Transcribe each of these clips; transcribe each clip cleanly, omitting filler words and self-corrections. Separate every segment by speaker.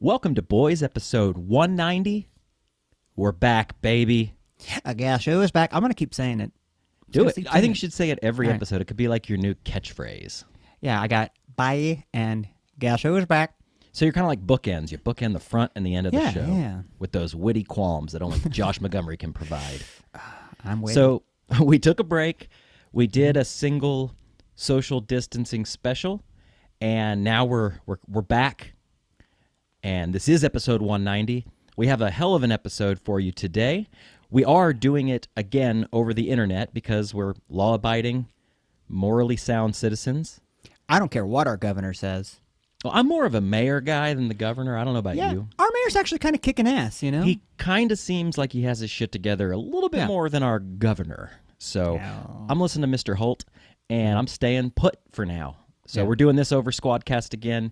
Speaker 1: Welcome to Boys, episode 190. We're back, baby.
Speaker 2: I guess it was back. I'm going to keep saying it.
Speaker 1: Do it. I think you should say it every episode. It could be like your new catchphrase.
Speaker 2: Yeah, I got bye and guess who was back.
Speaker 1: So you're kind of like bookends. You bookend the front and the end of the show
Speaker 2: Yeah.
Speaker 1: with those witty qualms that only Josh Montgomery can provide.
Speaker 2: I'm waiting.
Speaker 1: So we took a break. We did a single social distancing special, and now we're back. And this is episode 190. We have a hell of an episode for you today. We are doing it again over the internet because we're law-abiding, morally sound citizens.
Speaker 2: I don't care what our governor says.
Speaker 1: Well, I'm more of a mayor guy than the governor. I don't know about you.
Speaker 2: Our mayor's actually kind of kicking ass, you know?
Speaker 1: He kind of seems like he has his shit together a little bit more than our governor. So I'm listening to Mr. Holt, and I'm staying put for now. So we're doing this over Squadcast again.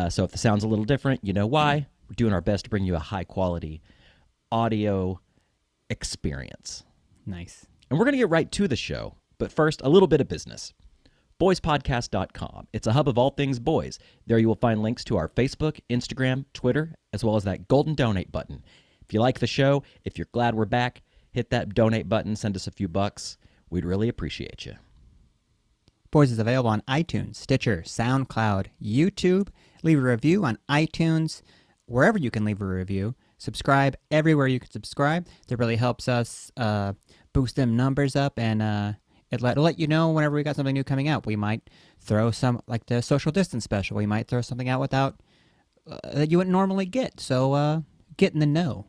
Speaker 1: So if the sound's a little different, you know why. We're doing our best to bring you a high-quality audio experience.
Speaker 2: Nice.
Speaker 1: And we're going to get right to the show. But first, a little bit of business. BoysPodcast.com. It's a hub of all things boys. There you will find links to our Facebook, Instagram, Twitter, as well as that golden donate button. If you like the show, if you're glad we're back, hit that donate button, send us a few bucks. We'd really appreciate you.
Speaker 2: Boys is available on iTunes, Stitcher, SoundCloud, YouTube. Leave a review on iTunes, wherever you can leave a review. Subscribe everywhere you can subscribe. That really helps us boost them numbers up, and it'll let you know whenever we got something new coming out. We might throw some, like the social distance special, we might throw something out without that you wouldn't normally get. So get in the know.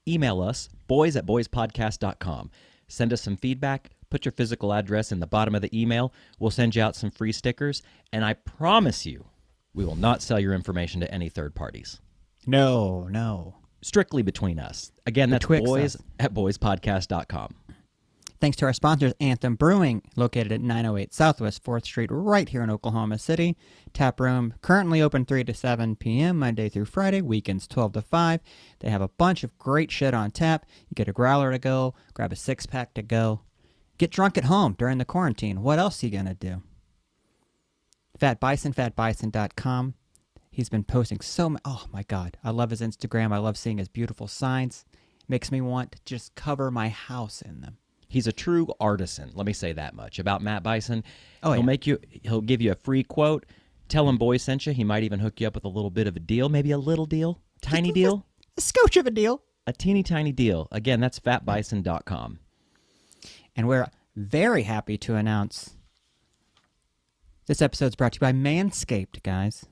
Speaker 1: Email us, boys@boyspodcast.com. Send us some feedback. Put your physical address in the bottom of the email. We'll send you out some free stickers. And I promise you, we will not sell your information to any third parties.
Speaker 2: No.
Speaker 1: Strictly between us. Again, that's boys@boyspodcast.com.
Speaker 2: Thanks to our sponsors, Anthem Brewing, located at 908 Southwest 4th Street, right here in Oklahoma City. Tap room currently open 3 to 7 p.m. Monday through Friday, weekends 12 to 5. They have a bunch of great shit on tap. You get a growler to go, grab a six-pack to go. Get drunk at home during the quarantine. What else are you going to do? Fat Bison, fatbison.com. He's been posting oh my God. I love his Instagram. I love seeing his beautiful signs. Makes me want to just cover my house in them.
Speaker 1: He's a true artisan. Let me say that much about Matt Bison.
Speaker 2: Oh,
Speaker 1: He'll give you a free quote. Tell him Boy sent you. He might even hook you up with a little bit of a deal, maybe a little deal, tiny deal,
Speaker 2: a scotch of a deal,
Speaker 1: a teeny tiny deal. Again, that's fatbison.com.
Speaker 2: And we're very happy to announce this episode's brought to you by Manscaped, guys.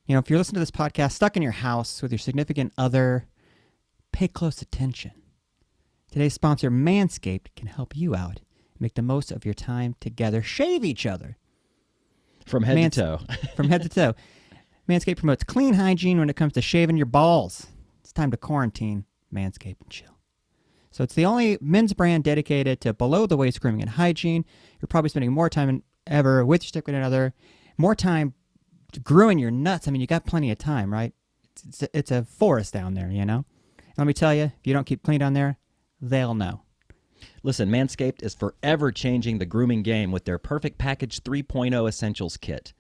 Speaker 2: You know, if you're listening to this podcast stuck in your house with your significant other, pay close attention. Today's sponsor, Manscaped, can help you out. Make the most of your time together. Shave each other.
Speaker 1: From head to toe.
Speaker 2: From head to toe. Manscaped promotes clean hygiene when it comes to shaving your balls. It's time to quarantine, Manscaped, and chill. So it's the only men's brand dedicated to below-the-waist grooming and hygiene. You're probably spending more time than ever with your significant other. More time growing your nuts. I mean, you got plenty of time, right? It's a forest down there, you know? And let me tell you, if you don't keep clean down there, they'll know.
Speaker 1: Listen, Manscaped is forever changing the grooming game with their Perfect Package 3.0 Essentials Kit.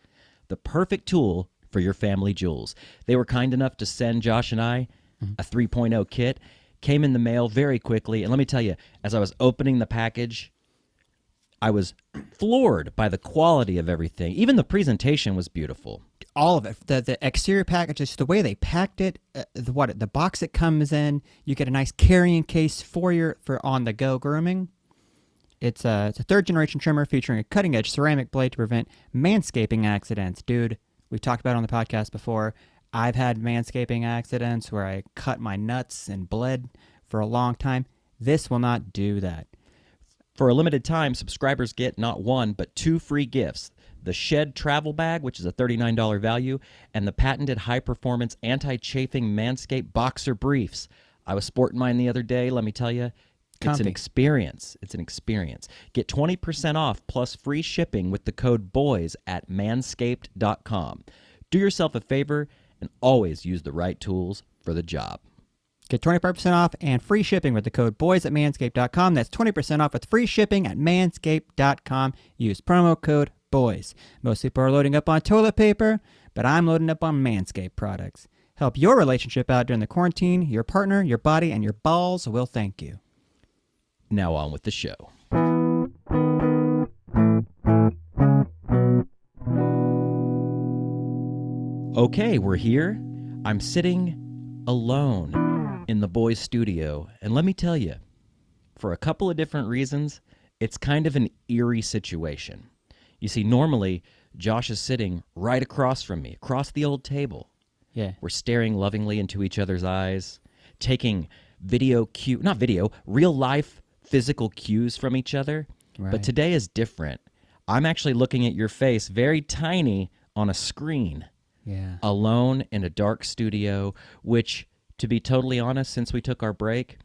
Speaker 1: The perfect tool for your family jewels. They were kind enough to send Josh and I a 3.0 kit. Came in the mail very quickly. And let me tell you, as I was opening the package, I was floored by the quality of everything. Even the presentation was beautiful.
Speaker 2: All of it. The exterior package, just the way they packed it, the box it comes in. You get a nice carrying case for on-the-go grooming. It's a third-generation trimmer featuring a cutting-edge ceramic blade to prevent manscaping accidents. Dude, we've talked about it on the podcast before. I've had manscaping accidents where I cut my nuts and bled for a long time. This will not do that.
Speaker 1: For a limited time, subscribers get not one, but two free gifts. The Shed Travel Bag, which is a $39 value, and the patented high-performance anti-chafing Manscaped Boxer Briefs. I was sporting mine the other day, let me tell you. It's an experience. It's an experience. Get 20% off plus free shipping with the code BOYS at manscaped.com. Do yourself a favor and always use the right tools for the job.
Speaker 2: Get 25% off and free shipping with the code BOYS at manscaped.com. That's 20% off with free shipping at manscaped.com. Use promo code BOYS. Most people are loading up on toilet paper, but I'm loading up on Manscaped products. Help your relationship out during the quarantine. Your partner, your body, and your balls will thank you.
Speaker 1: Now on with the show. Okay, we're here. I'm sitting alone in the boys' studio, and let me tell you, for a couple of different reasons, it's kind of an eerie situation. You see, normally, Josh is sitting right across from me, across the old table.
Speaker 2: Yeah.
Speaker 1: We're staring lovingly into each other's eyes, taking real life physical cues from each other.
Speaker 2: Right.
Speaker 1: But today is different. I'm actually looking at your face very tiny on a screen.
Speaker 2: Yeah.
Speaker 1: Alone in a dark studio, which, to be totally honest, since we took our break,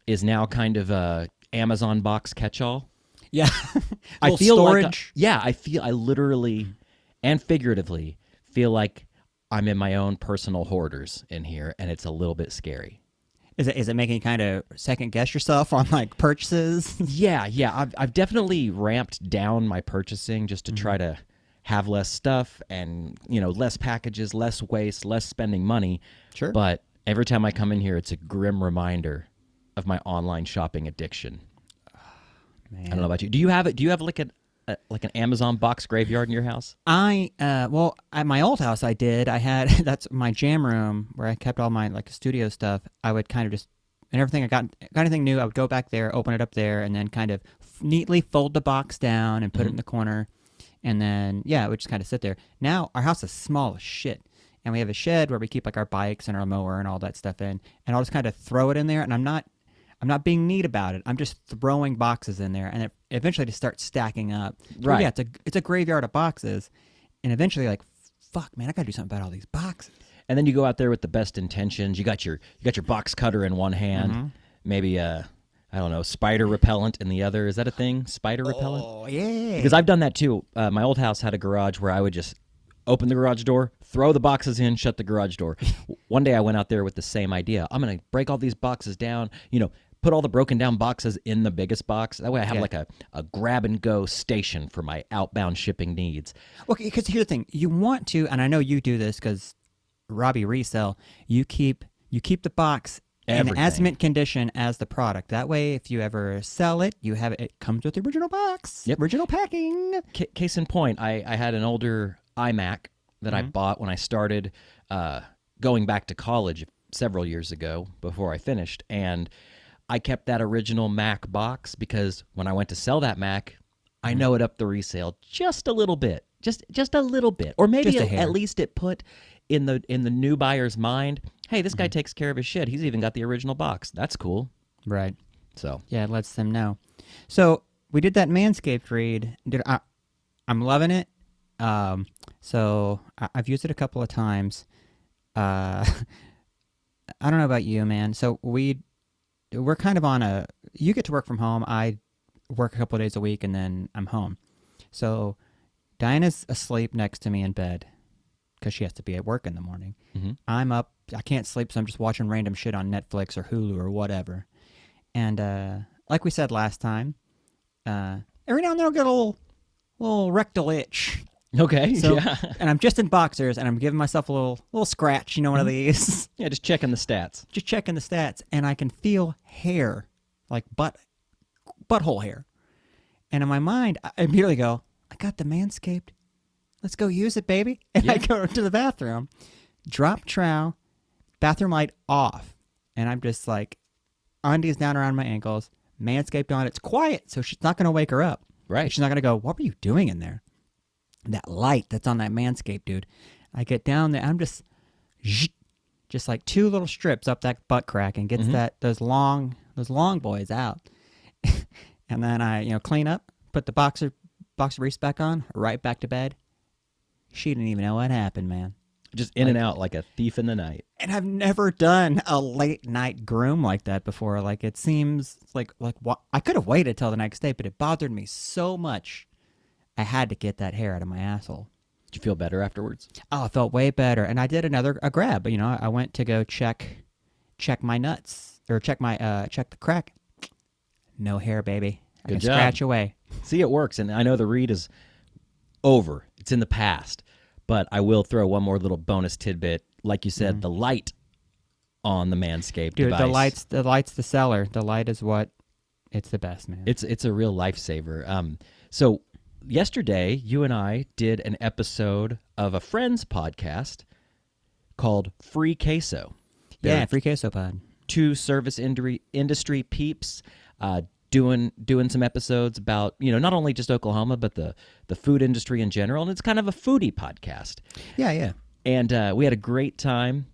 Speaker 1: is now kind of a Amazon box catch-all.
Speaker 2: Yeah.
Speaker 1: I feel
Speaker 2: storage.
Speaker 1: I literally and figuratively feel like I'm in my own personal hoarders in here, and it's a little bit scary.
Speaker 2: Is it making you kind of second guess yourself on like purchases?
Speaker 1: Yeah. I've definitely ramped down my purchasing just to try to have less stuff and, less packages, less waste, less spending money.
Speaker 2: Sure.
Speaker 1: But every time I come in here, it's a grim reminder of my online shopping addiction.
Speaker 2: Man.
Speaker 1: I don't know about you. Do you have like an Amazon box graveyard in your house?
Speaker 2: Well, at my old house I did. I had, that's my jam room where I kept all my like studio stuff. I would kind of just, and everything I got anything new, I would go back there, open it up there, and then kind of neatly fold the box down and put it in the corner. And then, it would just kind of sit there. Now, our house is small as shit. And we have a shed where we keep like our bikes and our mower and all that stuff in. And I'll just kind of throw it in there. And I'm not being neat about it. I'm just throwing boxes in there. And it eventually just starts stacking up. So,
Speaker 1: right.
Speaker 2: Yeah, it's a graveyard of boxes. And eventually, like, fuck, man, I got to do something about all these boxes.
Speaker 1: And then you go out there with the best intentions. You got your box cutter in one hand. Maybe I don't know, spider repellent in the other. Is that a thing? Spider repellent?
Speaker 2: Oh, yeah.
Speaker 1: Because I've done that too. My old house had a garage where I would just open the garage door, throw the boxes in, shut the garage door. One day I went out there with the same idea. I'm going to break all these boxes down, put all the broken down boxes in the biggest box. That way I have like a grab and go station for my outbound shipping needs.
Speaker 2: Okay, because here's the thing. You want to, and I know you do this because Robbie Resell, you keep the box in as mint condition as the product. That way, if you ever sell it, it comes with the original box, original packing.
Speaker 1: Case in point, I had an older iMac that I bought when I started going back to college several years ago before I finished, and I kept that original Mac box because when I went to sell that Mac, I know it upped the resale just a little bit, just a little bit, or maybe at least it put in the new buyer's mind, hey, this guy takes care of his shit. He's even got the original box. That's cool.
Speaker 2: Right.
Speaker 1: So
Speaker 2: yeah, it lets them know. So we did that Manscaped read. I'm loving it. So I've used it a couple of times. I don't know about you, man. So we're kind of on you get to work from home. I work a couple of days a week and then I'm home. So Diana's asleep next to me in bed because she has to be at work in the morning. I'm up. I can't sleep, so I'm just watching random shit on Netflix or Hulu or whatever. And like we said last time, every now and then I'll get a little rectal itch.
Speaker 1: Okay,
Speaker 2: so,
Speaker 1: yeah.
Speaker 2: And I'm just in boxers, and I'm giving myself a little scratch, one of these.
Speaker 1: Yeah, just checking the stats.
Speaker 2: Just checking the stats, and I can feel hair, like butthole hair. And in my mind, I immediately go, I got the Manscaped. Let's go use it, baby. And I go to the bathroom, drop trowel, bathroom light off, and I'm just like, undies down around my ankles, Manscaped on. It's quiet, so she's not going to wake her up.
Speaker 1: Right.
Speaker 2: She's not going to go, what were you doing in there? That light that's on that Manscaped, dude. I get down there, I'm just like two little strips up that butt crack and gets those long boys out. And then I, clean up, put the boxer briefs back on, right back to bed. She didn't even know what happened, man.
Speaker 1: Just in and out like a thief in the night.
Speaker 2: And I've never done a late night groom like that before. Like it seems like what I could have waited till the next day, but it bothered me so much. I had to get that hair out of my asshole.
Speaker 1: Did you feel better afterwards?
Speaker 2: Oh, I felt way better. And I did a grab. I went to go check my nuts or check the crack. No hair, baby. I
Speaker 1: Good
Speaker 2: can
Speaker 1: job.
Speaker 2: scratch away.
Speaker 1: See, it works. And I know the read is over. It's in the past. But I will throw one more little bonus tidbit. Like you said, the light on the Manscaped
Speaker 2: Dude,
Speaker 1: device.
Speaker 2: the light's the seller. The light is what, it's the best, man.
Speaker 1: It's a real lifesaver. So yesterday, you and I did an episode of a friend's podcast called Free Queso.
Speaker 2: Yeah, Free Queso Pod.
Speaker 1: Two service industry peeps doing some episodes about, not only just Oklahoma, but the food industry in general. And it's kind of a foodie podcast.
Speaker 2: Yeah.
Speaker 1: And we had a great time.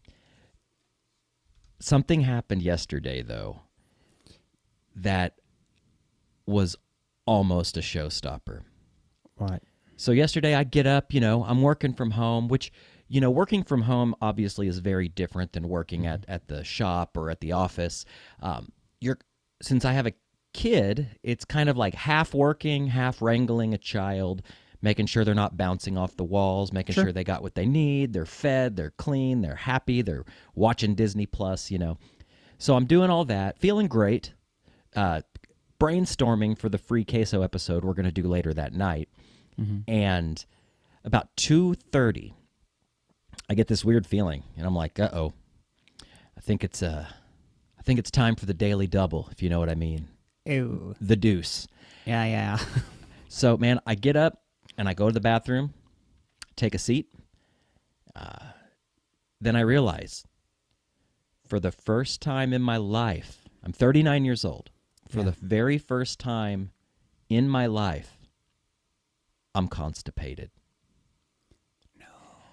Speaker 1: Something happened yesterday, though, that was almost a showstopper.
Speaker 2: What?
Speaker 1: So yesterday I get up, I'm working from home, which, working from home obviously is very different than working at the shop or at the office. Since I have a kid, it's kind of like half working, half wrangling a child, making sure they're not bouncing off the walls, making sure they got what they need, they're fed, they're clean, they're happy, they're watching Disney Plus, So I'm doing all that, feeling great, brainstorming for the Free Queso episode we're going to do later that night. And about 2:30, I get this weird feeling, and I'm like, uh-oh, I think it's time for the daily double, if you know what I mean.
Speaker 2: Ew.
Speaker 1: The deuce.
Speaker 2: Yeah.
Speaker 1: So, man, I get up, and I go to the bathroom, take a seat. Then I realize, for the first time in my life, I'm 39 years old. For the very first time in my life, I'm constipated.
Speaker 2: No.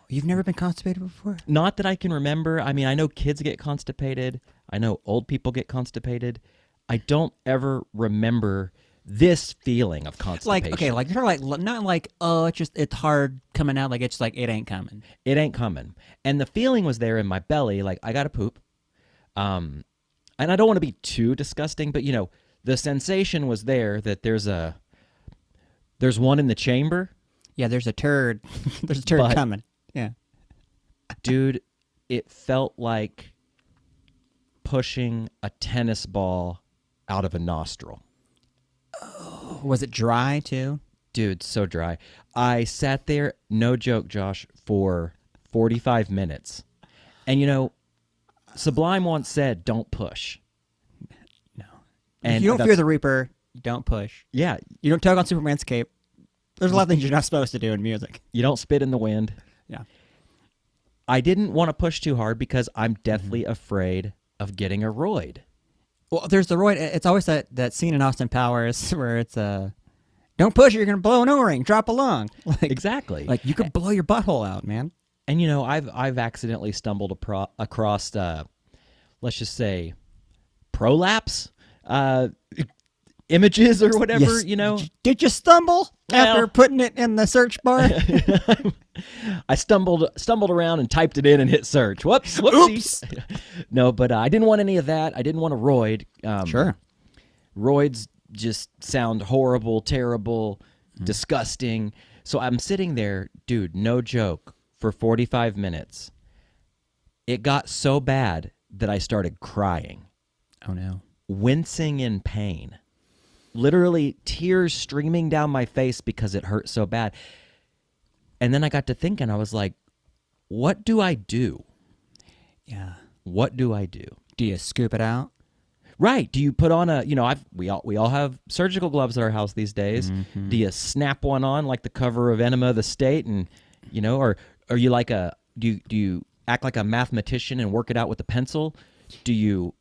Speaker 2: You've never been constipated before?
Speaker 1: Not that I can remember. I mean, I know kids get constipated. I know old people get constipated. I don't ever remember this feeling of constipation.
Speaker 2: Not like, oh, it's hard coming out. Like, it's like, it ain't coming.
Speaker 1: It ain't coming. And the feeling was there in my belly, like, I got to poop. And I don't want to be too disgusting, but, the sensation was there that there's one in the chamber.
Speaker 2: Yeah, there's a turd. There's a turd coming. Yeah.
Speaker 1: Dude, it felt like pushing a tennis ball out of a nostril.
Speaker 2: Oh, was it dry too?
Speaker 1: Dude, so dry. I sat there, no joke, Josh, for 45 minutes. And Sublime once said, don't push.
Speaker 2: No.
Speaker 1: And
Speaker 2: if you don't fear the Reaper, you don't push.
Speaker 1: Yeah.
Speaker 2: You don't tug on Superman's cape. There's a lot of things you're not supposed to do in music.
Speaker 1: You don't spit in the wind.
Speaker 2: Yeah.
Speaker 1: I didn't want to push too hard because I'm deathly afraid of getting a roid.
Speaker 2: Well, there's the roid. It's always that scene in Austin Powers where it's don't push it, you're going to blow an O-ring, drop along.
Speaker 1: Exactly.
Speaker 2: Like, you could blow your butthole out, man.
Speaker 1: And, I've accidentally stumbled across, let's just say, prolapse images or whatever,
Speaker 2: Yes. Did you stumble after putting it in the search bar?
Speaker 1: I stumbled around and typed it in and hit search. Whoopsie. No, but I didn't want any of that. I didn't want a roid.
Speaker 2: Sure.
Speaker 1: Roids just sound horrible, terrible, disgusting. So I'm sitting there, dude, no joke, for 45 minutes. It got so bad that I started crying.
Speaker 2: Oh, no.
Speaker 1: Wincing in pain. Literally tears streaming down my face because it hurt so bad. And then I got to thinking, I was like, what do I do?
Speaker 2: Yeah.
Speaker 1: What do I do?
Speaker 2: Do you scoop it out?
Speaker 1: Right. Do you put on we all have surgical gloves at our house these days.
Speaker 2: Mm-hmm.
Speaker 1: Do you snap one on like the cover of Enema of the State and, or are you like do you act like a mathematician and work it out with a pencil? Do you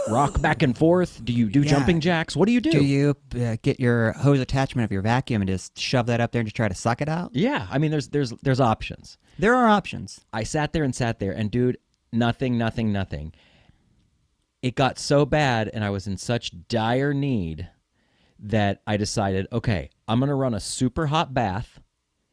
Speaker 1: rock back and forth? Do you do jumping jacks? What do you do?
Speaker 2: Do you get your hose attachment of your vacuum and just shove that up there and just try to suck it out?
Speaker 1: Yeah. I mean, there's options.
Speaker 2: There are options.
Speaker 1: I sat there and dude, nothing. It got so bad and I was in such dire need that I decided, okay, I'm going to run a super hot bath.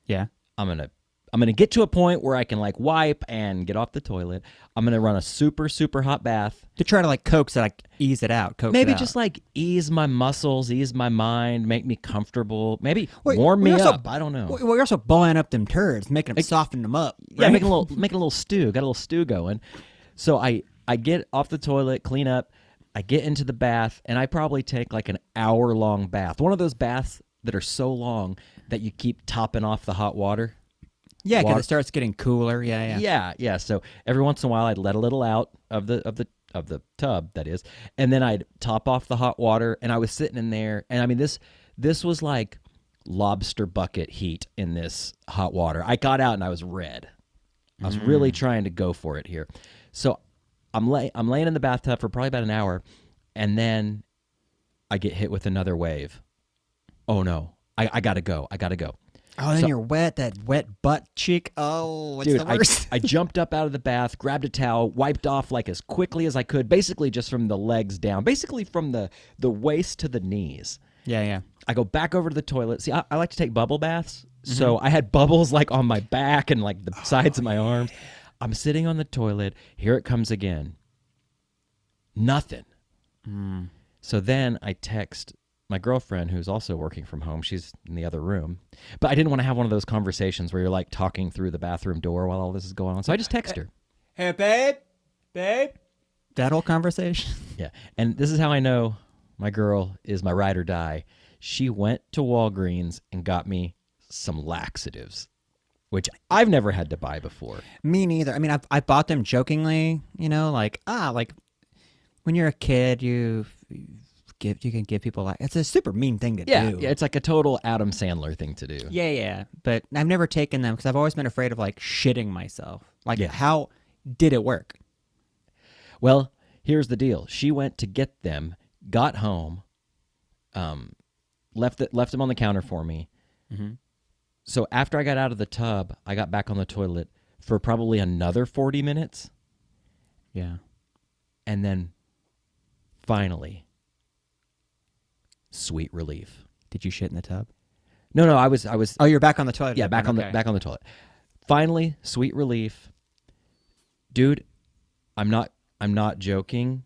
Speaker 2: Yeah.
Speaker 1: I'm going to get to a point where I can like wipe and get off the toilet. I'm going to run a super, super hot bath.
Speaker 2: To try to like coax it, like ease it out.
Speaker 1: Maybe just like ease my muscles, ease my mind, make me comfortable. Maybe warm me up. I don't know.
Speaker 2: Well, you're also boiling up them turds, making them soften them up. Right?
Speaker 1: Yeah, making a little stew. Got a little stew going. So I get off the toilet, clean up. I get into the bath, and I probably take like an hour-long bath. One of those baths that are so long that you keep topping off the hot water.
Speaker 2: Yeah, because
Speaker 1: water.
Speaker 2: it starts getting cooler. Yeah.
Speaker 1: So every once in a while, I'd let a little out of the tub, that is, and then I'd top off the hot water. And I was sitting in there, and I mean this was like lobster bucket heat in this hot water. I got out and I was red. I was really trying to go for it here. So I'm laying in the bathtub for probably about an hour, and then I get hit with another wave. Oh no, I gotta go.
Speaker 2: Oh, then you're wet, that wet butt cheek. Oh, it's
Speaker 1: dude,
Speaker 2: the worst.
Speaker 1: I jumped up out of the bath, grabbed a towel, wiped off like as quickly as I could, basically just from the legs down, basically from the waist to the knees.
Speaker 2: Yeah.
Speaker 1: I go back over to the toilet. See, I like to take bubble baths. So I had bubbles like on my back and like the sides of my arms. I'm sitting on the toilet. Here it comes again. Nothing. So then I text my girlfriend, who's also working from home. She's in the other room. But I didn't want to have one of those conversations where you're like talking through the bathroom door while all this is going on. So I just text her.
Speaker 2: Hey, babe. That whole conversation.
Speaker 1: Yeah. And this is how I know my girl is my ride or die. She went to Walgreens and got me some laxatives, which I've never had to buy before.
Speaker 2: Me neither. I mean, I bought them jokingly, like when you're a kid, you can give people like, it's a super mean thing to do.
Speaker 1: Yeah, it's like a total Adam Sandler thing to do.
Speaker 2: Yeah. But I've never taken them because I've always been afraid of like shitting myself. Like,
Speaker 1: Yeah.
Speaker 2: how did it work?
Speaker 1: Well, here's the deal. She went to get them, got home, left them on the counter for me. So after I got out of the tub, I got back on the toilet for probably another 40 minutes.
Speaker 2: Yeah.
Speaker 1: And then finally, sweet relief.
Speaker 2: Did you shit in the tub?
Speaker 1: No, I was.
Speaker 2: Oh, you're back on the toilet.
Speaker 1: Yeah, back on the toilet. Finally, sweet relief. Dude, I'm not joking.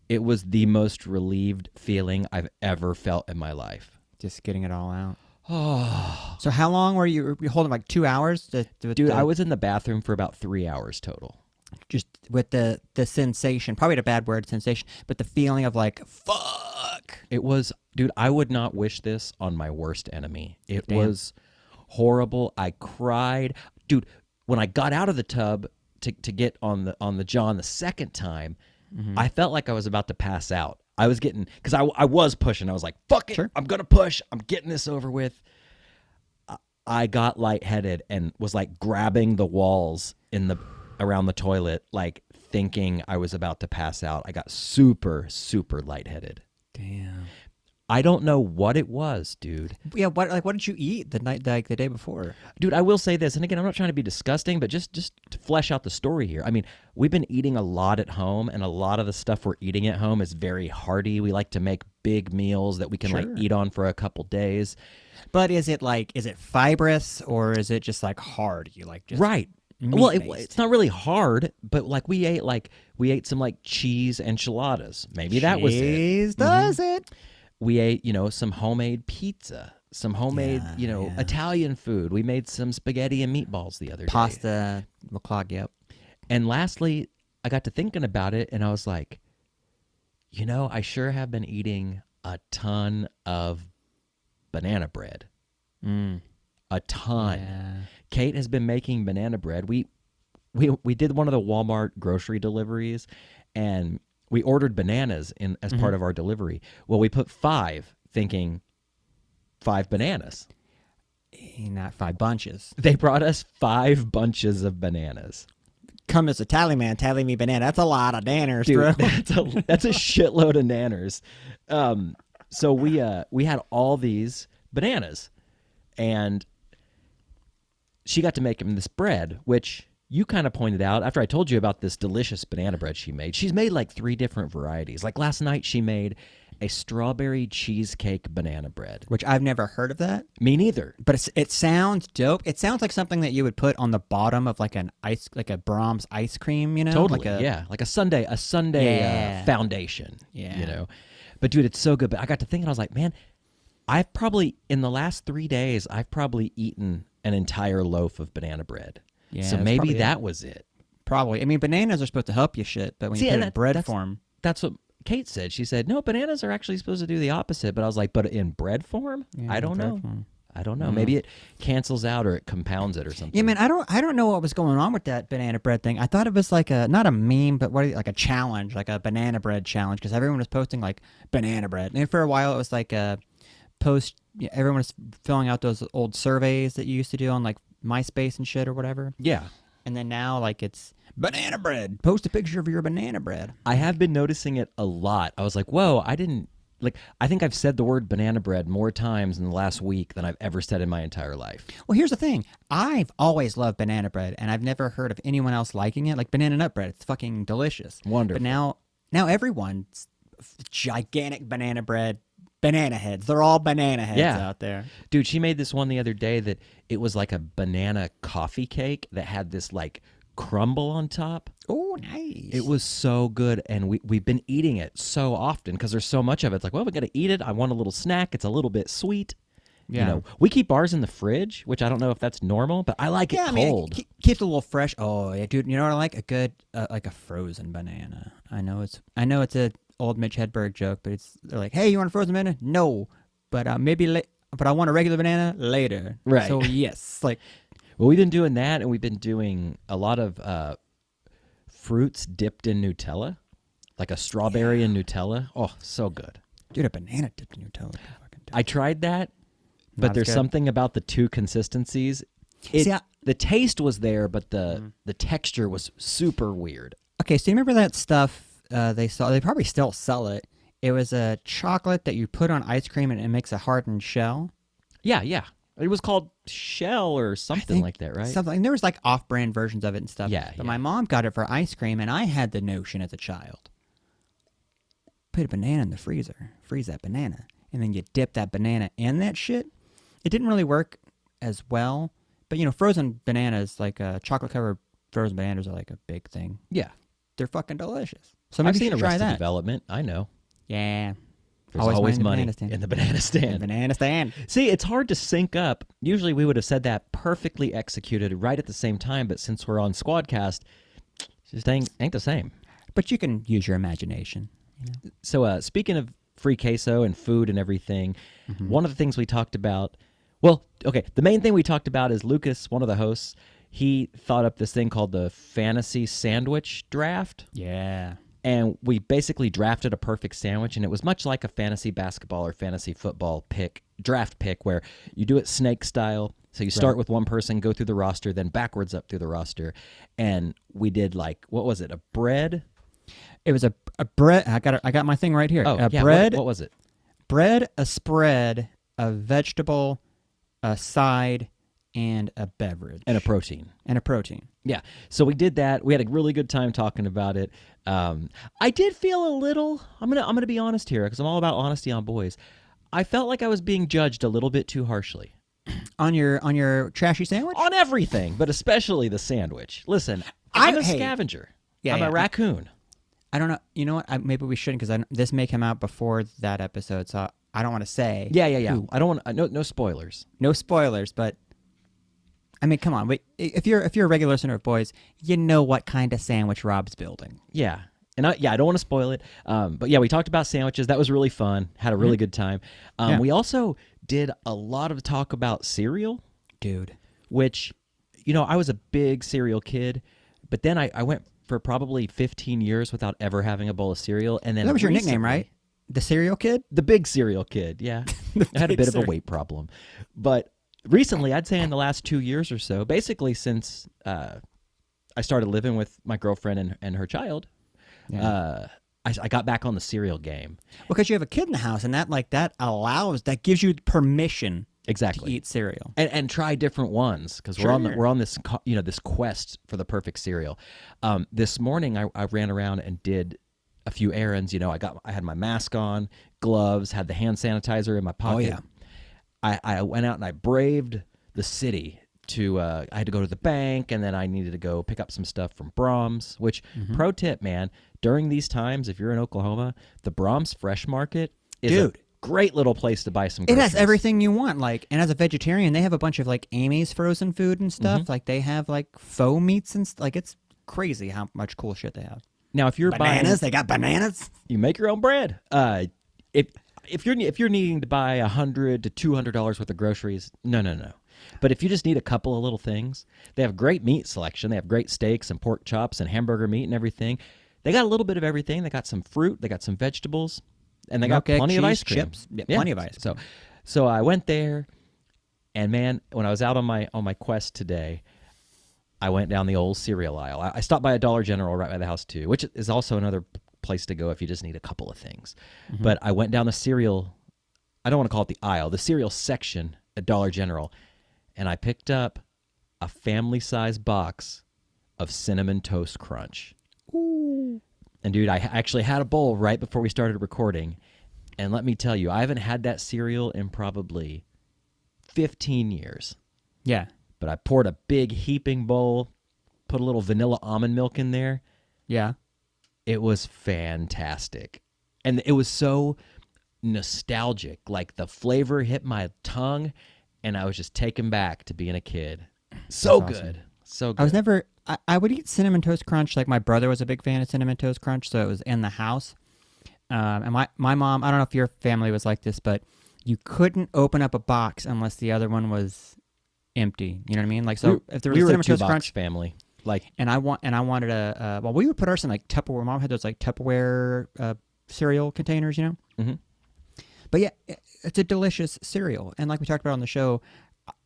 Speaker 1: It was the most relieved feeling I've ever felt in my life.
Speaker 2: Just getting it all out.
Speaker 1: Oh.
Speaker 2: So how long were you holding, like 2 hours?
Speaker 1: Dude, I was in the bathroom for about 3 hours total.
Speaker 2: Just with the sensation, probably a bad word, sensation, but the feeling of like, fuck.
Speaker 1: It was, dude, I would not wish this on my worst enemy. It
Speaker 2: Damn.
Speaker 1: was horrible. I cried. Dude, when I got out of the tub to get on the John the second time, I felt like I was about to pass out. I was getting, because I was pushing. I was like, fuck it.
Speaker 2: Sure.
Speaker 1: I'm going to push. I'm getting this over with. I got lightheaded and was like grabbing the walls around the toilet, like thinking I was about to pass out. I got super, super lightheaded.
Speaker 2: Damn.
Speaker 1: I don't know what it was, dude.
Speaker 2: Yeah, what did you eat the day before?
Speaker 1: Dude, I will say this, and again, I'm not trying to be disgusting, but just to flesh out the story here. I mean, we've been eating a lot at home, and a lot of the stuff we're eating at home is very hearty. We like to make big meals that we can like eat on for a couple days.
Speaker 2: But is it fibrous, or is it just like hard? You like just
Speaker 1: Right. Well,
Speaker 2: meat-based?
Speaker 1: it's not really hard, but like we ate some like cheese enchiladas. Maybe that was it.
Speaker 2: Cheese does it.
Speaker 1: We ate, some homemade pizza, some homemade, Italian food. We made some spaghetti and meatballs the other day.
Speaker 2: Pasta, McClog, yep.
Speaker 1: And lastly, I got to thinking about it, and I was like, I sure have been eating a ton of banana bread. A ton.
Speaker 2: Yeah.
Speaker 1: Kate has been making banana bread. We did one of the Walmart grocery deliveries, and we ordered bananas as part of our delivery. Well, we put 5, thinking 5 bananas.
Speaker 2: Not 5 bunches.
Speaker 1: They brought us 5 bunches of bananas.
Speaker 2: Come as a tally man, tally me banana. That's a lot of Nanners,
Speaker 1: Dude,
Speaker 2: bro.
Speaker 1: that's a shitload of Nanners. So we had all these bananas, and she got to make them this bread, which you kind of pointed out after I told you about this delicious banana bread she made. She's made like 3 different varieties. Like last night, she made a strawberry cheesecake banana bread.
Speaker 2: Which I've never heard of that.
Speaker 1: Me neither.
Speaker 2: But it sounds dope. It sounds like something that you would put on the bottom of like a Brahms ice cream,
Speaker 1: Totally, like a Sunday foundation, But dude, it's so good. But I got to thinking, I was like, man, I've probably, in the last 3 days, I've probably eaten an entire loaf of banana bread.
Speaker 2: Yeah,
Speaker 1: so maybe that was it.
Speaker 2: Probably. I mean, bananas are supposed to help you shit, but when you put it in bread form.
Speaker 1: That's what Kate said. She said, no, bananas are actually supposed to do the opposite. But I was like, but in bread form?
Speaker 2: Yeah,
Speaker 1: I don't know. I don't know. Maybe it cancels out or it compounds it or something.
Speaker 2: Yeah, man, I don't know what was going on with that banana bread thing. I thought it was like not a meme, but like a challenge, like a banana bread challenge, because everyone was posting like banana bread. And for a while, it was like a post. Everyone was filling out those old surveys that you used to do on like MySpace and shit or whatever.
Speaker 1: Yeah.
Speaker 2: And then now, like, it's banana bread. Post a picture of your banana bread.
Speaker 1: I have been noticing it a lot. I was like, whoa, I think I've said the word banana bread more times in the last week than I've ever said in my entire life.
Speaker 2: Well, here's the thing. I've always loved banana bread, and I've never heard of anyone else liking it. Like banana nut bread, it's fucking delicious.
Speaker 1: Wonderful.
Speaker 2: But now everyone's gigantic banana bread, banana heads. They're all banana heads out there.
Speaker 1: Dude, she made this one the other day that it was like a banana coffee cake that had this like crumble on top.
Speaker 2: Oh, nice.
Speaker 1: It was so good, and we've been eating it so often because there's so much of it. It's like, well, we got to eat it. I want a little snack. It's a little bit sweet.
Speaker 2: Yeah.
Speaker 1: You know, we keep ours in the fridge, which I don't know if that's normal, but I like it cold.
Speaker 2: I mean, keeps it a little fresh. Oh, yeah, dude. You know what I like? A good, like a frozen banana. I know it's a old Mitch Hedberg joke, but they're like, hey, you want a frozen banana? No, but but I want a regular banana later.
Speaker 1: Right.
Speaker 2: So yes, like.
Speaker 1: Well, we've been doing that, and we've been doing a lot of fruits dipped in Nutella, like a strawberry and Nutella. Oh, so good.
Speaker 2: Dude, a banana dipped in Nutella.
Speaker 1: I tried that, but there's something about the two consistencies. The taste was there, but the texture was super weird.
Speaker 2: Okay, so you remember that stuff they probably still sell it. It was a chocolate that you put on ice cream and it makes a hardened shell.
Speaker 1: Yeah. It was called Shell or something like that, right?
Speaker 2: Something. And there was like off-brand versions of it and stuff.
Speaker 1: Yeah.
Speaker 2: But my mom got it for ice cream, and I had the notion as a child. Put a banana in the freezer, freeze that banana, and then you dip that banana in that shit. It didn't really work as well, but frozen bananas, like chocolate-covered frozen bananas, are like a big thing.
Speaker 1: Yeah.
Speaker 2: They're fucking delicious. So
Speaker 1: I've
Speaker 2: maybe
Speaker 1: seen
Speaker 2: you should try
Speaker 1: Arrested
Speaker 2: that.
Speaker 1: Development. I know.
Speaker 2: Yeah.
Speaker 1: There's always money in the banana stand.
Speaker 2: Banana stand.
Speaker 1: See, it's hard to sync up. Usually we would have said that perfectly executed right at the same time, but since we're on Squadcast, it just ain't the same.
Speaker 2: But you can use your imagination.
Speaker 1: So speaking of free queso and food and everything, one of the things we talked about, the main thing we talked about is Lucas, one of the hosts, he thought up this thing called the fantasy sandwich draft.
Speaker 2: Yeah.
Speaker 1: And we basically drafted a perfect sandwich, and it was much like a fantasy basketball or fantasy football draft pick, where you do it snake style. So you start with one person, go through the roster, then backwards up through the roster. And we did what was it? A bread?
Speaker 2: It was a bread. I got my thing right here.
Speaker 1: Oh, yeah.
Speaker 2: Bread.
Speaker 1: What was it?
Speaker 2: Bread, a spread, a vegetable, a side, and a beverage.
Speaker 1: And a protein. Yeah. So we did that. We had a really good time talking about it. I did feel a little, I'm gonna be honest here, because I'm all about honesty on boys. I felt like I was being judged a little bit too harshly.
Speaker 2: On your trashy sandwich?
Speaker 1: On everything, but especially the sandwich. Listen, I'm a scavenger. I'm a raccoon.
Speaker 2: I don't know. You know what? Maybe we shouldn't, because this may come out before that episode, so I don't want to say.
Speaker 1: Yeah. I don't want no spoilers.
Speaker 2: No spoilers, but I mean, come on. Wait, if you're a regular listener of Boys, you know what kind of sandwich Rob's building.
Speaker 1: Yeah. And I don't want to spoil it. But yeah, we talked about sandwiches. That was really fun. Had a really good time. We also did a lot of talk about cereal.
Speaker 2: Dude.
Speaker 1: Which, I was a big cereal kid, but then I went for probably 15 years without ever having a bowl of cereal. And then
Speaker 2: that was your nickname, right? The cereal kid?
Speaker 1: The big cereal kid, yeah. I had a bit of a weight problem. But recently, I'd say in the last 2 years or so, basically since I started living with my girlfriend and her child, I got back on the cereal game.
Speaker 2: Well, because you have a kid in the house, and that gives you permission
Speaker 1: exactly
Speaker 2: to eat cereal
Speaker 1: and try different ones, because we're on this this quest for the perfect cereal. This morning, I ran around and did a few errands. I had my mask on, gloves, had the hand sanitizer in my pocket.
Speaker 2: Oh yeah.
Speaker 1: I went out and I braved the city to, I had to go to the bank, and then I needed to go pick up some stuff from Brahms, which, pro tip, man, during these times, if you're in Oklahoma, the Brahms Fresh Market is a great little place to buy some groceries.
Speaker 2: It has everything you want. And as a vegetarian, they have a bunch of, Amy's frozen food and stuff. They have, faux meats and it's crazy how much cool shit they have.
Speaker 1: Now, if you're
Speaker 2: bananas, they got bananas.
Speaker 1: You make your own bread. if you're needing to buy $100 to $200 worth of groceries, no. But if you just need a couple of little things, they have great meat selection. They have great steaks and pork chops and hamburger meat and everything. They got a little bit of everything. They got some fruit. They got some vegetables, and they got plenty of ice cream.
Speaker 2: Chips, plenty of ice cream.
Speaker 1: So I went there, and man, when I was out on my quest today, I went down the old cereal aisle. I stopped by a Dollar General right by the house too, which is also another place to go if you just need a couple of things. Mm-hmm. But I went down the cereal. I don't want to call it the aisle, the cereal section at Dollar General. And I picked up a family-sized box of Cinnamon Toast Crunch.
Speaker 2: Ooh.
Speaker 1: And, dude, I actually had a bowl right before we started recording. And let me tell you, I haven't had that cereal in probably 15 years.
Speaker 2: Yeah.
Speaker 1: But I poured a big heaping bowl, put a little vanilla almond milk in there.
Speaker 2: Yeah.
Speaker 1: It was fantastic. And it was so nostalgic. Like, the flavor hit my tongue. And I was just taken back to being a kid. So
Speaker 2: That's
Speaker 1: good.
Speaker 2: awesome.
Speaker 1: So good.
Speaker 2: I was never... I would eat Cinnamon Toast Crunch. Like, my brother was a big fan of Cinnamon Toast Crunch, so it was in the house. And my mom... I don't know if your family was like this, but you couldn't open up a box unless the other one was empty. You know what I mean? Like, so if there was a Cinnamon Toast Crunch...
Speaker 1: family. Like,
Speaker 2: and I wanted a... well, we would put ours in, like, Tupperware. Mom had those, like, Tupperware cereal containers, you know? Mm-hmm. But yeah, it's a delicious cereal. And like we talked about on the show,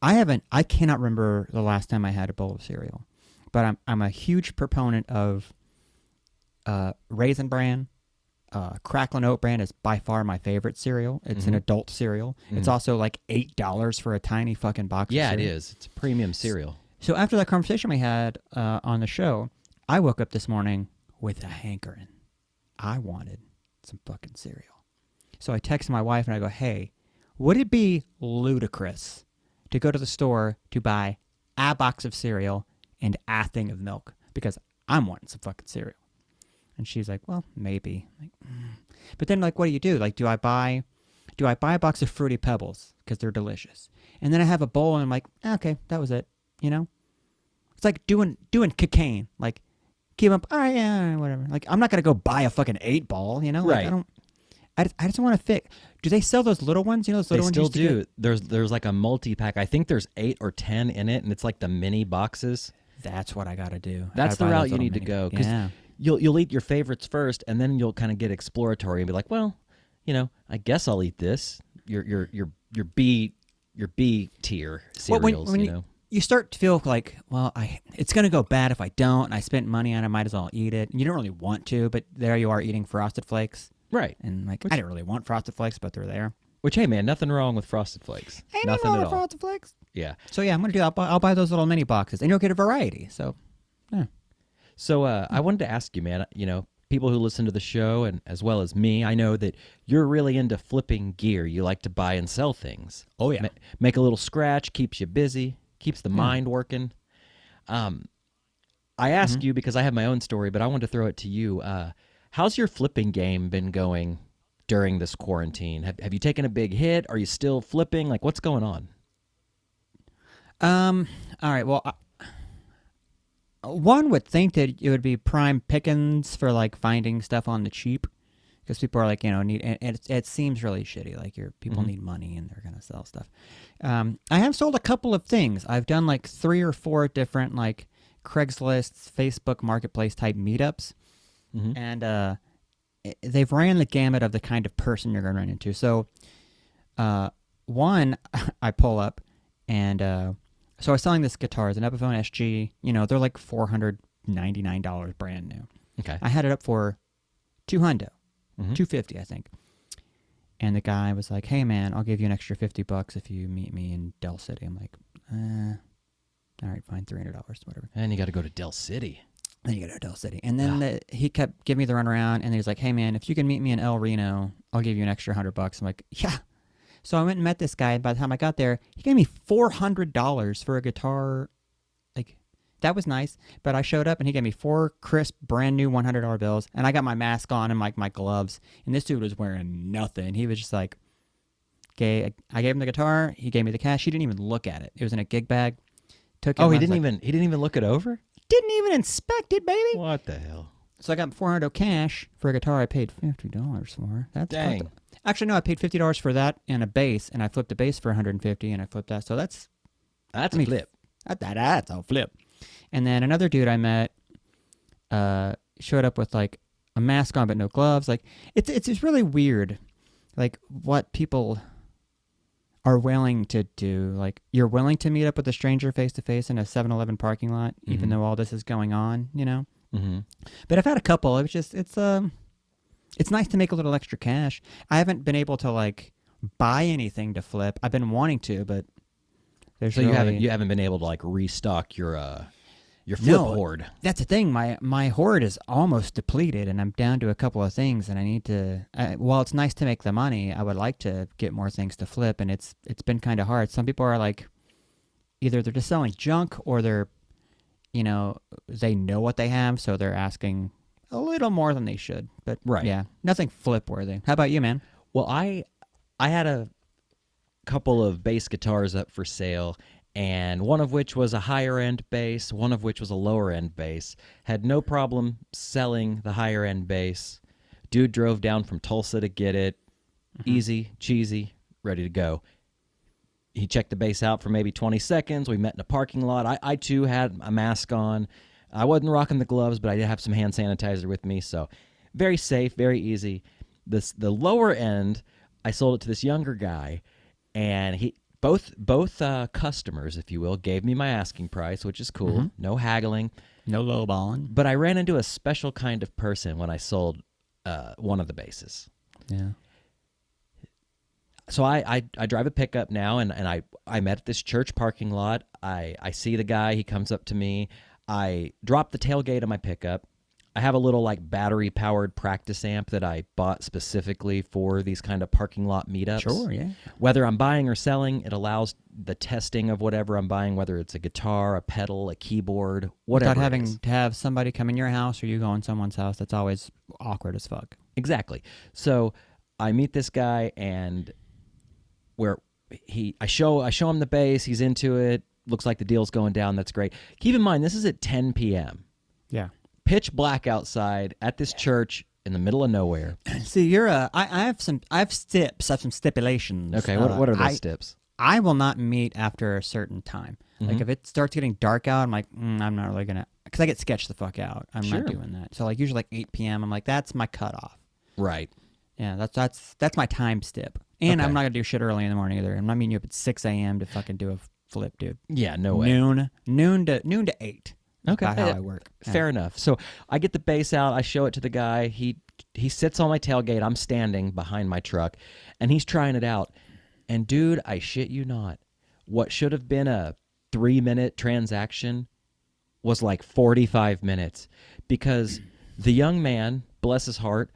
Speaker 2: I cannot remember the last time I had a bowl of cereal. But I'm a huge proponent of Raisin Bran. Cracklin' Oat Bran is by far my favorite cereal. It's an adult cereal. Mm-hmm. It's also like $8 for a tiny fucking box of cereal.
Speaker 1: Yeah, it is. It's a premium cereal.
Speaker 2: So after that conversation we had on the show, I woke up this morning with a hankering. I wanted some fucking cereal. So I texted my wife and I go, hey, would it be ludicrous to go to the store to buy a box of cereal and a thing of milk? Because I'm wanting some fucking cereal. And she's like, well, maybe. Like, But then, like, what do you do? Like, do I buy a box of Fruity Pebbles because they're delicious? And then I have a bowl and I'm like, okay, that was it. You know? It's like doing cocaine. Like, keep up, all right, yeah, whatever. Like, I'm not going to go buy a fucking 8-ball, you know? Like,
Speaker 1: right.
Speaker 2: I just want to fit. Do they sell those little ones? You know, those little ones.
Speaker 1: They still do. There's like a multi-pack. I think there's 8 or 10 in it, and it's like the mini boxes.
Speaker 2: That's what I got to do.
Speaker 1: That's the route you need to go. Because you'll eat your favorites first, and then you'll kind of get exploratory and be like, well, you know, I guess I'll eat this. Your B tier cereals.
Speaker 2: When you start to feel like, well, it's going to go bad if I don't. And I spent money on it. I might as well eat it. And you don't really want to, but there you are eating Frosted Flakes.
Speaker 1: Right.
Speaker 2: And like, I didn't really want Frosted Flakes, but they're there.
Speaker 1: Which, hey, man, nothing wrong with Frosted Flakes.
Speaker 2: Ain't
Speaker 1: nothing
Speaker 2: wrong
Speaker 1: at
Speaker 2: with
Speaker 1: all.
Speaker 2: Frosted Flakes.
Speaker 1: Yeah.
Speaker 2: So, yeah, I'm going to do that. I'll buy those little mini boxes, and you'll get a variety. So, yeah.
Speaker 1: So, I wanted to ask you, man, you know, people who listen to the show, and as well as me, I know that you're really into flipping gear. You like to buy and sell things.
Speaker 2: Oh, yeah.
Speaker 1: Make a little scratch, keeps you busy, keeps the mind working. I asked you because I have my own story, but I wanted to throw it to you. How's your flipping game been going during this quarantine? Have you taken a big hit? Are you still flipping? Like, what's going on?
Speaker 2: All right. Well, one would think that it would be prime pickings for like finding stuff on the cheap, because people are like, you know, it seems really shitty. Like people need money and they're gonna sell stuff. I have sold a couple of things. I've done like 3 or 4 different like Craigslist, Facebook Marketplace type meetups, and they've ran the gamut of the kind of person you're going to run into. So, one, I pull up, and so I was selling this guitar. It's an Epiphone SG. You know, they're like $499 brand new.
Speaker 1: Okay.
Speaker 2: I had it up for $200, $250, I think. And the guy was like, "Hey, man, I'll give you an extra $50 if you meet me in Del City." I'm like, all right, fine, $300, whatever.
Speaker 1: And you got to go to Del City.
Speaker 2: Then you go to Del City. And then he kept giving me the runaround, and he was like, "Hey, man, if you can meet me in El Reno, I'll give you an extra $100. I'm like, yeah. So I went and met this guy, and by the time I got there, he gave me $400 for a guitar. Like, that was nice. But I showed up, and he gave me 4 crisp, brand new $100 bills, and I got my mask on and like my gloves, and this dude was wearing nothing. He was just like, okay, I gave him the guitar, he gave me the cash. He didn't even look at it. It was in a gig bag. Took it.
Speaker 1: Oh, he didn't even look it over?
Speaker 2: Didn't even inspect it, baby.
Speaker 1: What the hell?
Speaker 2: So I got $400 cash for a guitar I paid $50 for. That's
Speaker 1: Dang.
Speaker 2: Actually, no, I paid $50 for that and a bass, and I flipped a bass for $150, and I flipped that. So that's
Speaker 1: a flip.
Speaker 2: That's a flip. And then another dude I met showed up with like a mask on but no gloves. Like it's really weird, like what people are willing to do. Like you're willing to meet up with a stranger face to face in a 7-Eleven parking lot, even though all this is going on, you know.
Speaker 1: Mm-hmm.
Speaker 2: But I've had a couple. It's nice to make a little extra cash. I haven't been able to like buy anything to flip. I've been wanting to, but there's
Speaker 1: So
Speaker 2: really...
Speaker 1: you haven't been able to like restock your flip hoard.
Speaker 2: That's the thing. My hoard is almost depleted, and I'm down to a couple of things, and I need to. While it's nice to make the money, I would like to get more things to flip, and it's been kind of hard. Some people are like, either they're just selling junk, or they're, they know what they have, so they're asking a little more than they should. But
Speaker 1: right,
Speaker 2: yeah, nothing flip worthy. How about you, man?
Speaker 1: Well, I had a couple of bass guitars up for sale, and one of which was a higher end bass, one of which was a lower end bass. Had no problem selling the higher end bass. Dude drove down from Tulsa to get it. Easy, cheesy, ready to go. He checked the bass out for maybe 20 seconds. We met in a parking lot. I too had a mask on. I wasn't rocking the gloves, but I did have some hand sanitizer with me, so very safe, very easy. The lower end, I sold it to this younger guy, and both customers, if you will, gave me my asking price, which is cool. No haggling.
Speaker 2: No lowballing.
Speaker 1: But I ran into a special kind of person when I sold one of the basses.
Speaker 2: Yeah.
Speaker 1: So I drive a pickup now, and I met at this church parking lot. I see the guy. He comes up to me. I drop the tailgate of my pickup. I have a little like battery-powered practice amp that I bought specifically for these kind of parking lot meetups.
Speaker 2: Sure, yeah.
Speaker 1: Whether I'm buying or selling, it allows the testing of whatever I'm buying, whether it's a guitar, a pedal, a keyboard, whatever.
Speaker 2: Without having to have somebody come in your house or you go in someone's house, that's always awkward as fuck.
Speaker 1: Exactly. So I meet this guy, and I show him the bass. He's into it. Looks like the deal's going down. That's great. Keep in mind, this is at 10 p.m.
Speaker 2: Yeah.
Speaker 1: Pitch black outside at this church in the middle of nowhere.
Speaker 2: See, you're I have some stips. I have some stipulations.
Speaker 1: Okay, what are those stips?
Speaker 2: I will not meet after a certain time. Like if it starts getting dark out, I'm like, I'm not really gonna, because I get sketched the fuck out. I'm not doing that. So like usually like 8 p.m. I'm like, that's my cutoff.
Speaker 1: Right.
Speaker 2: Yeah, that's my time stip. And I'm not gonna do shit early in the morning either. I'm not meeting you up at 6 a.m. to fucking do a flip, dude.
Speaker 1: Yeah, no way.
Speaker 2: Noon to 8.
Speaker 1: Okay,
Speaker 2: about how I work.
Speaker 1: Fair enough. So I get the bass out. I show it to the guy. He sits on my tailgate. I'm standing behind my truck, and he's trying it out. And dude, I shit you not, what should have been a 3-minute transaction was like 45 minutes, because the young man, bless his heart,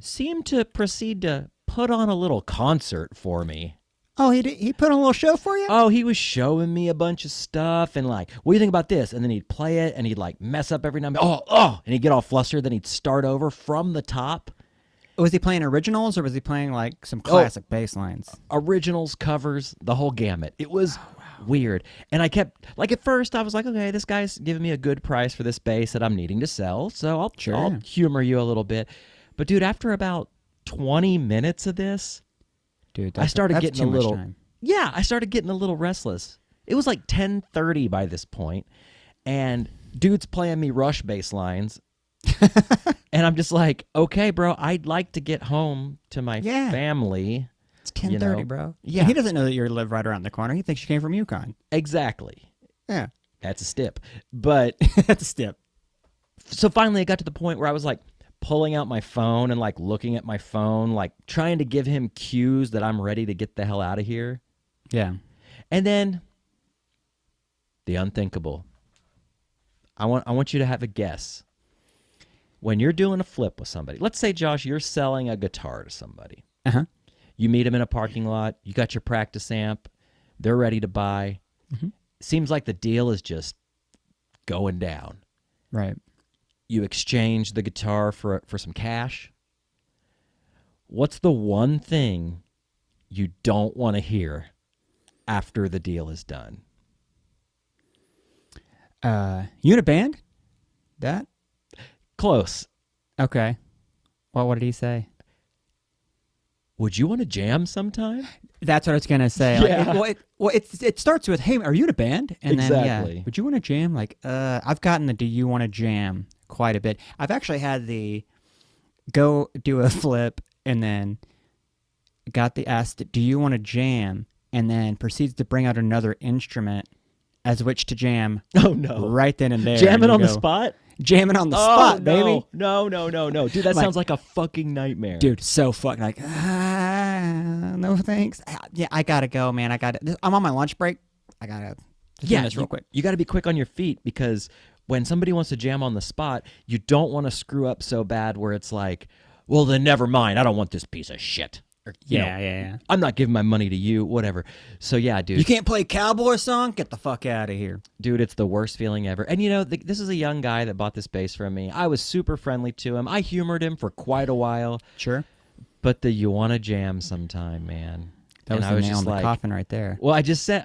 Speaker 1: seemed to proceed to put on a little concert for me.
Speaker 2: Oh, he put on a little show for you?
Speaker 1: Oh, he was showing me a bunch of stuff, and like, what do you think about this? And then he'd play it, and he'd like mess up every now and then. And he'd get all flustered. Then he'd start over from the top.
Speaker 2: Was he playing originals, or was he playing like some classic bass lines?
Speaker 1: Originals, covers, the whole gamut. It was weird. And I kept, like, at first I was like, okay, this guy's giving me a good price for this bass that I'm needing to sell, so I'll humor you a little bit. But dude, after about 20 minutes of this, dude, I started getting a little time. Yeah, I started getting a little restless. It was like 10:30 by this point, and dude's playing me Rush bass lines. And I'm just like, okay, bro, I'd like to get home to my family.
Speaker 2: It's 10:30, bro.
Speaker 1: Yeah.
Speaker 2: And he doesn't know that you live right around the corner. He thinks you came from Yukon.
Speaker 1: Exactly.
Speaker 2: Yeah.
Speaker 1: That's a stip. But
Speaker 2: that's a stip.
Speaker 1: So finally it got to the point where I was like pulling out my phone and like looking at my phone, like trying to give him cues that I'm ready to get the hell out of here.
Speaker 2: Yeah.
Speaker 1: And then the unthinkable. I want you to have a guess. When you're doing a flip with somebody, let's say, Josh, you're selling a guitar to somebody.
Speaker 2: Uh-huh.
Speaker 1: You meet them in a parking lot. You got your practice amp. They're ready to buy. Seems like the deal is just going down.
Speaker 2: Right.
Speaker 1: You exchange the guitar for some cash. What's the one thing you don't want to hear after the deal is done?
Speaker 2: Uniband? That?
Speaker 1: Close.
Speaker 2: Okay. Well, what did he say?
Speaker 1: Would you want to jam sometime?
Speaker 2: That's what I was gonna say.
Speaker 1: Yeah.
Speaker 2: It starts with, "Hey, are you in a band?" And then,
Speaker 1: Exactly.
Speaker 2: yeah, "Would you want to jam?" Like, I've gotten the "Do you want to jam?" quite a bit. I've actually had the go do a flip and then got the asked, "Do you want to jam?" and then proceeds to bring out another instrument as which to jam.
Speaker 1: Oh no!
Speaker 2: Right then and there.
Speaker 1: Jamming
Speaker 2: and
Speaker 1: on the
Speaker 2: go,
Speaker 1: spot?
Speaker 2: Jamming on the
Speaker 1: Oh,
Speaker 2: spot,
Speaker 1: no.
Speaker 2: baby.
Speaker 1: No, dude. That
Speaker 2: Like-
Speaker 1: sounds like a fucking nightmare,
Speaker 2: Dude, so fucking like, no thanks. Yeah, I gotta go, man. I'm on my lunch break. I gotta just do this real quick.
Speaker 1: You got to be quick on your feet because when somebody wants to jam on the spot, you don't want to screw up so bad where it's like, well, then never mind. I don't want this piece of shit. Or, you know,
Speaker 2: Yeah.
Speaker 1: I'm not giving my money to you, whatever. So yeah, dude.
Speaker 2: You can't play cowboy song? Get the fuck out of here.
Speaker 1: Dude, it's the worst feeling ever. And you know, this is a young guy that bought this bass from me. I was super friendly to him. I humored him for quite a while.
Speaker 2: Sure.
Speaker 1: But you want to jam sometime, man.
Speaker 2: That was
Speaker 1: and
Speaker 2: the nail in the coffin right there.
Speaker 1: Well, I just said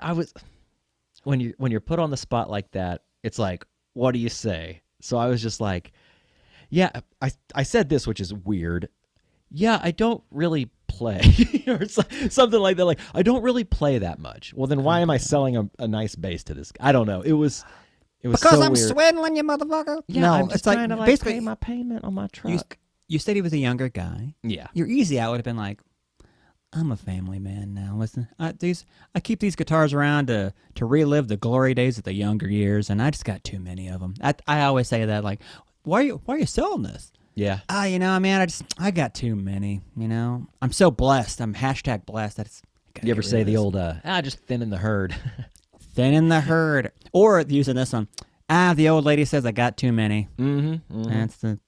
Speaker 1: when you're put on the spot like that, it's like, what do you say? So I was just like, yeah, I said this, which is weird. Yeah, I don't really play or something like that. Like, I don't really play that much. Well, then why am I selling a nice bass to this guy? I don't know. It was
Speaker 2: because
Speaker 1: so
Speaker 2: I'm
Speaker 1: weird.
Speaker 2: swindling you, motherfucker.
Speaker 1: Yeah,
Speaker 2: no,
Speaker 1: I'm just
Speaker 2: it's like
Speaker 1: trying to
Speaker 2: basically
Speaker 1: pay my payment on my truck.
Speaker 2: you said he was a younger guy.
Speaker 1: Yeah.
Speaker 2: Your easy out would have been like, I'm a family man now. Listen, I keep these guitars around to relive the glory days of the younger years, and I just got too many of them. I always say that, like, why are you selling this?
Speaker 1: Yeah.
Speaker 2: You know, man, I got too many. You know, I'm so blessed. I'm hashtag blessed.
Speaker 1: You ever say the old just thinning the herd?
Speaker 2: thinning the herd, or using this one? The old lady says I got too many.
Speaker 1: Mm-hmm.
Speaker 2: That's the.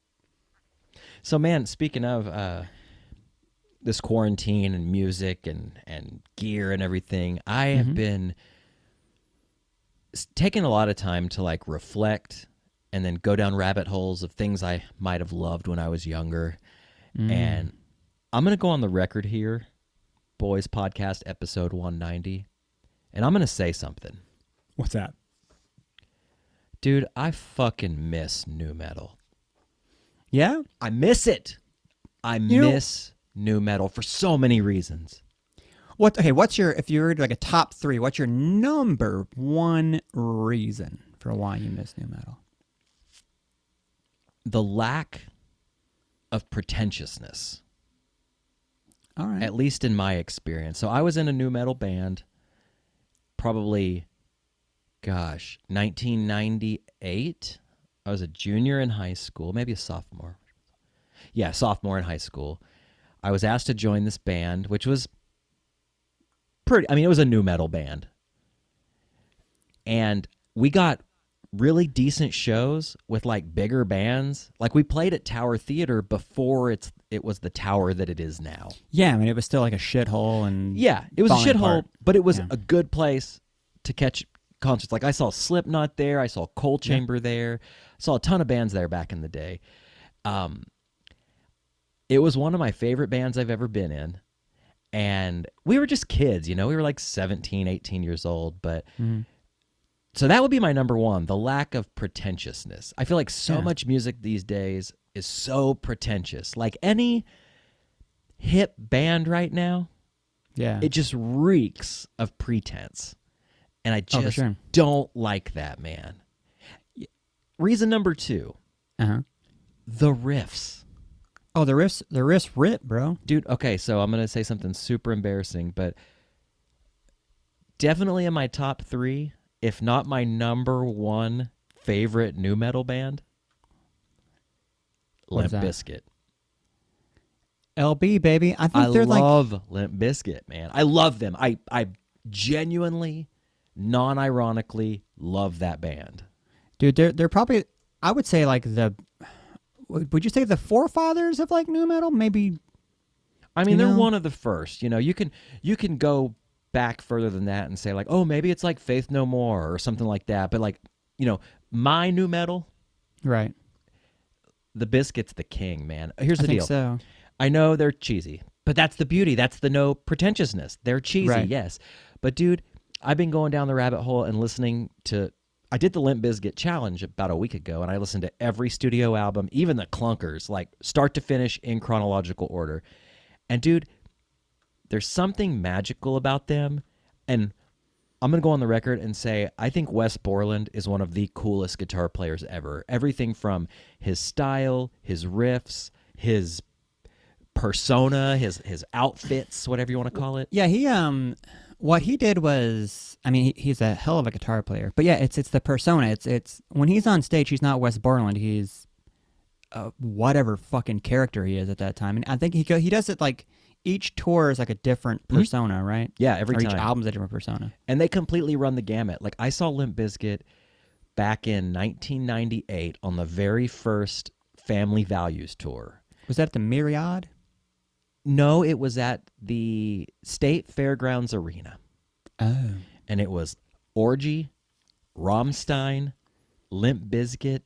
Speaker 1: So, man, speaking of this quarantine and music and gear and everything, I have been taking a lot of time to like reflect and then go down rabbit holes of things I might have loved when I was younger. And I'm going to go on the record here, Boys Podcast episode 190, and I'm going to say something.
Speaker 2: What's that?
Speaker 1: Dude, I fucking miss nu metal.
Speaker 2: Yeah?
Speaker 1: I miss it. I miss nu metal for so many reasons.
Speaker 2: What's your, if you were like a top three, what's your number one reason for why you miss nu metal?
Speaker 1: The lack of pretentiousness.
Speaker 2: All right.
Speaker 1: At least in my experience. So I was in a nu metal band probably, 1998. I was a junior in high school, maybe a sophomore. Yeah, sophomore in high school. I was asked to join this band, which was it was a nu metal band. And we got really decent shows with like bigger bands. Like we played at Tower Theater before it was the Tower that it is now.
Speaker 2: Yeah, I mean, it was still like a shithole and
Speaker 1: yeah, it was a
Speaker 2: falling
Speaker 1: shithole,
Speaker 2: apart.
Speaker 1: but it was a good place to catch concerts. Like I saw Slipknot there, I saw Cold Chamber there, saw a ton of bands there back in the day. It was one of my favorite bands I've ever been in. And we were just kids, you know, we were like 17, 18 years old, but so that would be my number one, the lack of pretentiousness. I feel like so much music these days is so pretentious. Like any hip band right now, it just reeks of pretense. And I just don't like that, man. Reason number two, the riffs.
Speaker 2: Oh, the riffs rip, bro.
Speaker 1: Dude, okay, so I'm going to say something super embarrassing, but definitely in my top three, if not my number one favorite nu metal band, Limp Bizkit.
Speaker 2: LB, baby. I think they're
Speaker 1: love Limp Bizkit, man. I love them. I genuinely, non-ironically love that band.
Speaker 2: Dude, they're probably, I would say like would you say the forefathers of like nu metal? Maybe.
Speaker 1: I mean, they're one of the first. You know, you can go back further than that and say like, oh, maybe it's like Faith No More or something like that. But like, you know, my nu metal,
Speaker 2: right?
Speaker 1: The Bizkit's the king, man. Here's the deal.
Speaker 2: So.
Speaker 1: I know they're cheesy, but that's the beauty. That's the no pretentiousness. They're cheesy, yes. But dude, I've been going down the rabbit hole and listening to. I did the Limp Bizkit challenge about a week ago, and I listened to every studio album, even the clunkers, like start to finish in chronological order. And dude, there's something magical about them. And I'm going to go on the record and say I think Wes Borland is one of the coolest guitar players ever. Everything from his style, his riffs, his persona, his outfits, whatever you want to call it.
Speaker 2: Yeah, he what he did was, I mean, he's a hell of a guitar player. But yeah, it's the persona. It's when he's on stage, he's not Wes Borland. He's whatever fucking character he is at that time. And I think he does it like each tour is like a different persona, right?
Speaker 1: Yeah, every time.
Speaker 2: Each album's a different persona.
Speaker 1: And they completely run the gamut. Like I saw Limp Bizkit back in 1998 on the very first Family Values tour.
Speaker 2: Was that at the Myriad?
Speaker 1: No, it was at the State Fairgrounds Arena.
Speaker 2: Oh.
Speaker 1: And it was Orgy, Rammstein, Limp Bizkit,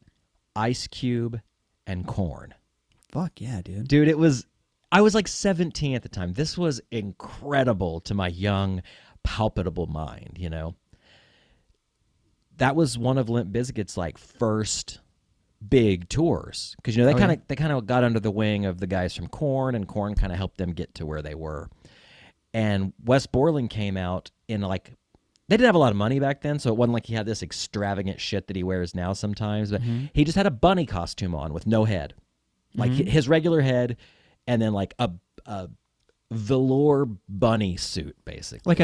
Speaker 1: Ice Cube, and Korn.
Speaker 2: Fuck yeah, dude.
Speaker 1: Dude, I was like 17 at the time. This was incredible to my young, palpable mind, you know? That was one of Limp Bizkit's like first big tours, because you know they kind of got under the wing of the guys from Korn, and Korn kind of helped them get to where they were. And Wes Borland came out in like, they didn't have a lot of money back then, so it wasn't like he had this extravagant shit that he wears now sometimes, but he just had a bunny costume on with no head, like his regular head, and then like a velour bunny suit, basically,
Speaker 2: like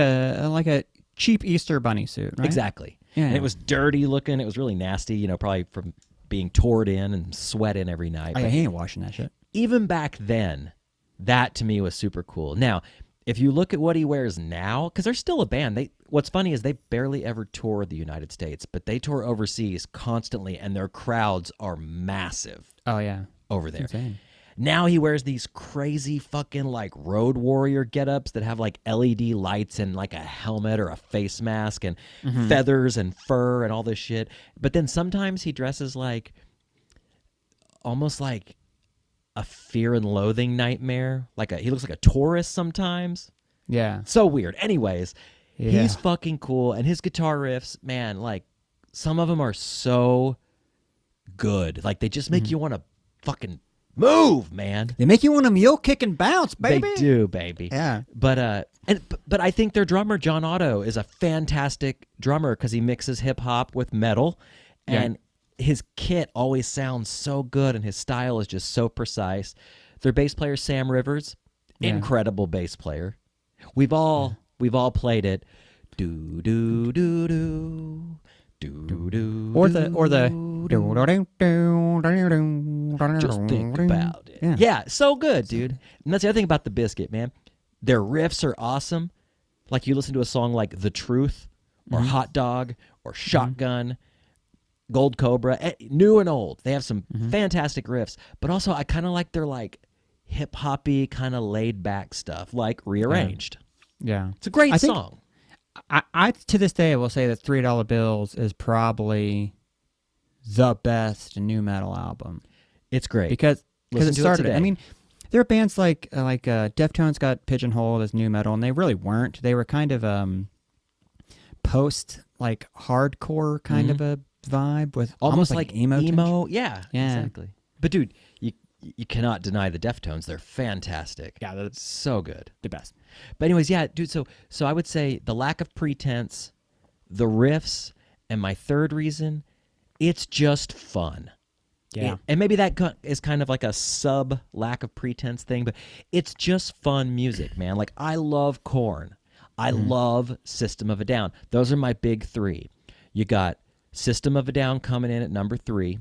Speaker 2: a cheap Easter bunny suit, right?
Speaker 1: Exactly.
Speaker 2: Yeah.
Speaker 1: And it was dirty looking. It was really nasty, you know, probably from being toured in and sweat in every night.
Speaker 2: Oh, yeah,
Speaker 1: But
Speaker 2: he ain't washing that shit.
Speaker 1: even back then, that to me was super cool. Now, if you look at what he wears now, because they're still a band. What's funny is they barely ever tour the United States, but they tour overseas constantly, and their crowds are massive
Speaker 2: Oh yeah,
Speaker 1: over there.
Speaker 2: insane.
Speaker 1: Now he wears these crazy fucking like road warrior getups that have like LED lights and like a helmet or a face mask and feathers and fur and all this shit. But then sometimes he dresses like almost like a Fear and Loathing nightmare. He looks like a tourist sometimes.
Speaker 2: Yeah.
Speaker 1: So weird. Anyways,
Speaker 2: Yeah.
Speaker 1: he's fucking cool, and his guitar riffs, man, like some of them are so good. Like they just make you want to fucking move, man.
Speaker 2: They make you want to mule kick and bounce, baby.
Speaker 1: They do, baby.
Speaker 2: Yeah.
Speaker 1: But I think their drummer John Otto is a fantastic drummer because he mixes hip hop with metal, and his kit always sounds so good, and his style is just so precise. Their bass player Sam Rivers, incredible bass player. We've all played it. Do do do do. Do, do,
Speaker 2: Or the
Speaker 1: just think about it. Yeah, so good, dude. And that's the other thing about the Biscuit, man. Their riffs are awesome. Like you listen to a song like The Truth or Hot Dog or Shotgun, Gold Cobra, new and old. They have some fantastic riffs. But also I kind of like their like hip hoppy kind of laid back stuff, like Rearranged.
Speaker 2: Yeah.
Speaker 1: It's a great song.
Speaker 2: I to this day will say that $3 Bills is probably the best new metal album.
Speaker 1: It's great
Speaker 2: because it started.
Speaker 1: today.
Speaker 2: I mean, there are bands like Deftones got pigeonholed as new metal, and they really weren't. They were kind of post like hardcore kind of a vibe with almost like emo.
Speaker 1: Yeah, exactly. But dude, you cannot deny the Deftones. They're fantastic.
Speaker 2: Yeah, that's
Speaker 1: so good.
Speaker 2: the best.
Speaker 1: But anyways, yeah, dude, so I would say the lack of pretense, the riffs, and my third reason, it's just fun.
Speaker 2: Yeah.
Speaker 1: And maybe that is kind of like a sub lack of pretense thing, but it's just fun music, man. Like I love Korn. I love System of a Down. Those are my big three. You got System of a Down coming in at number 3.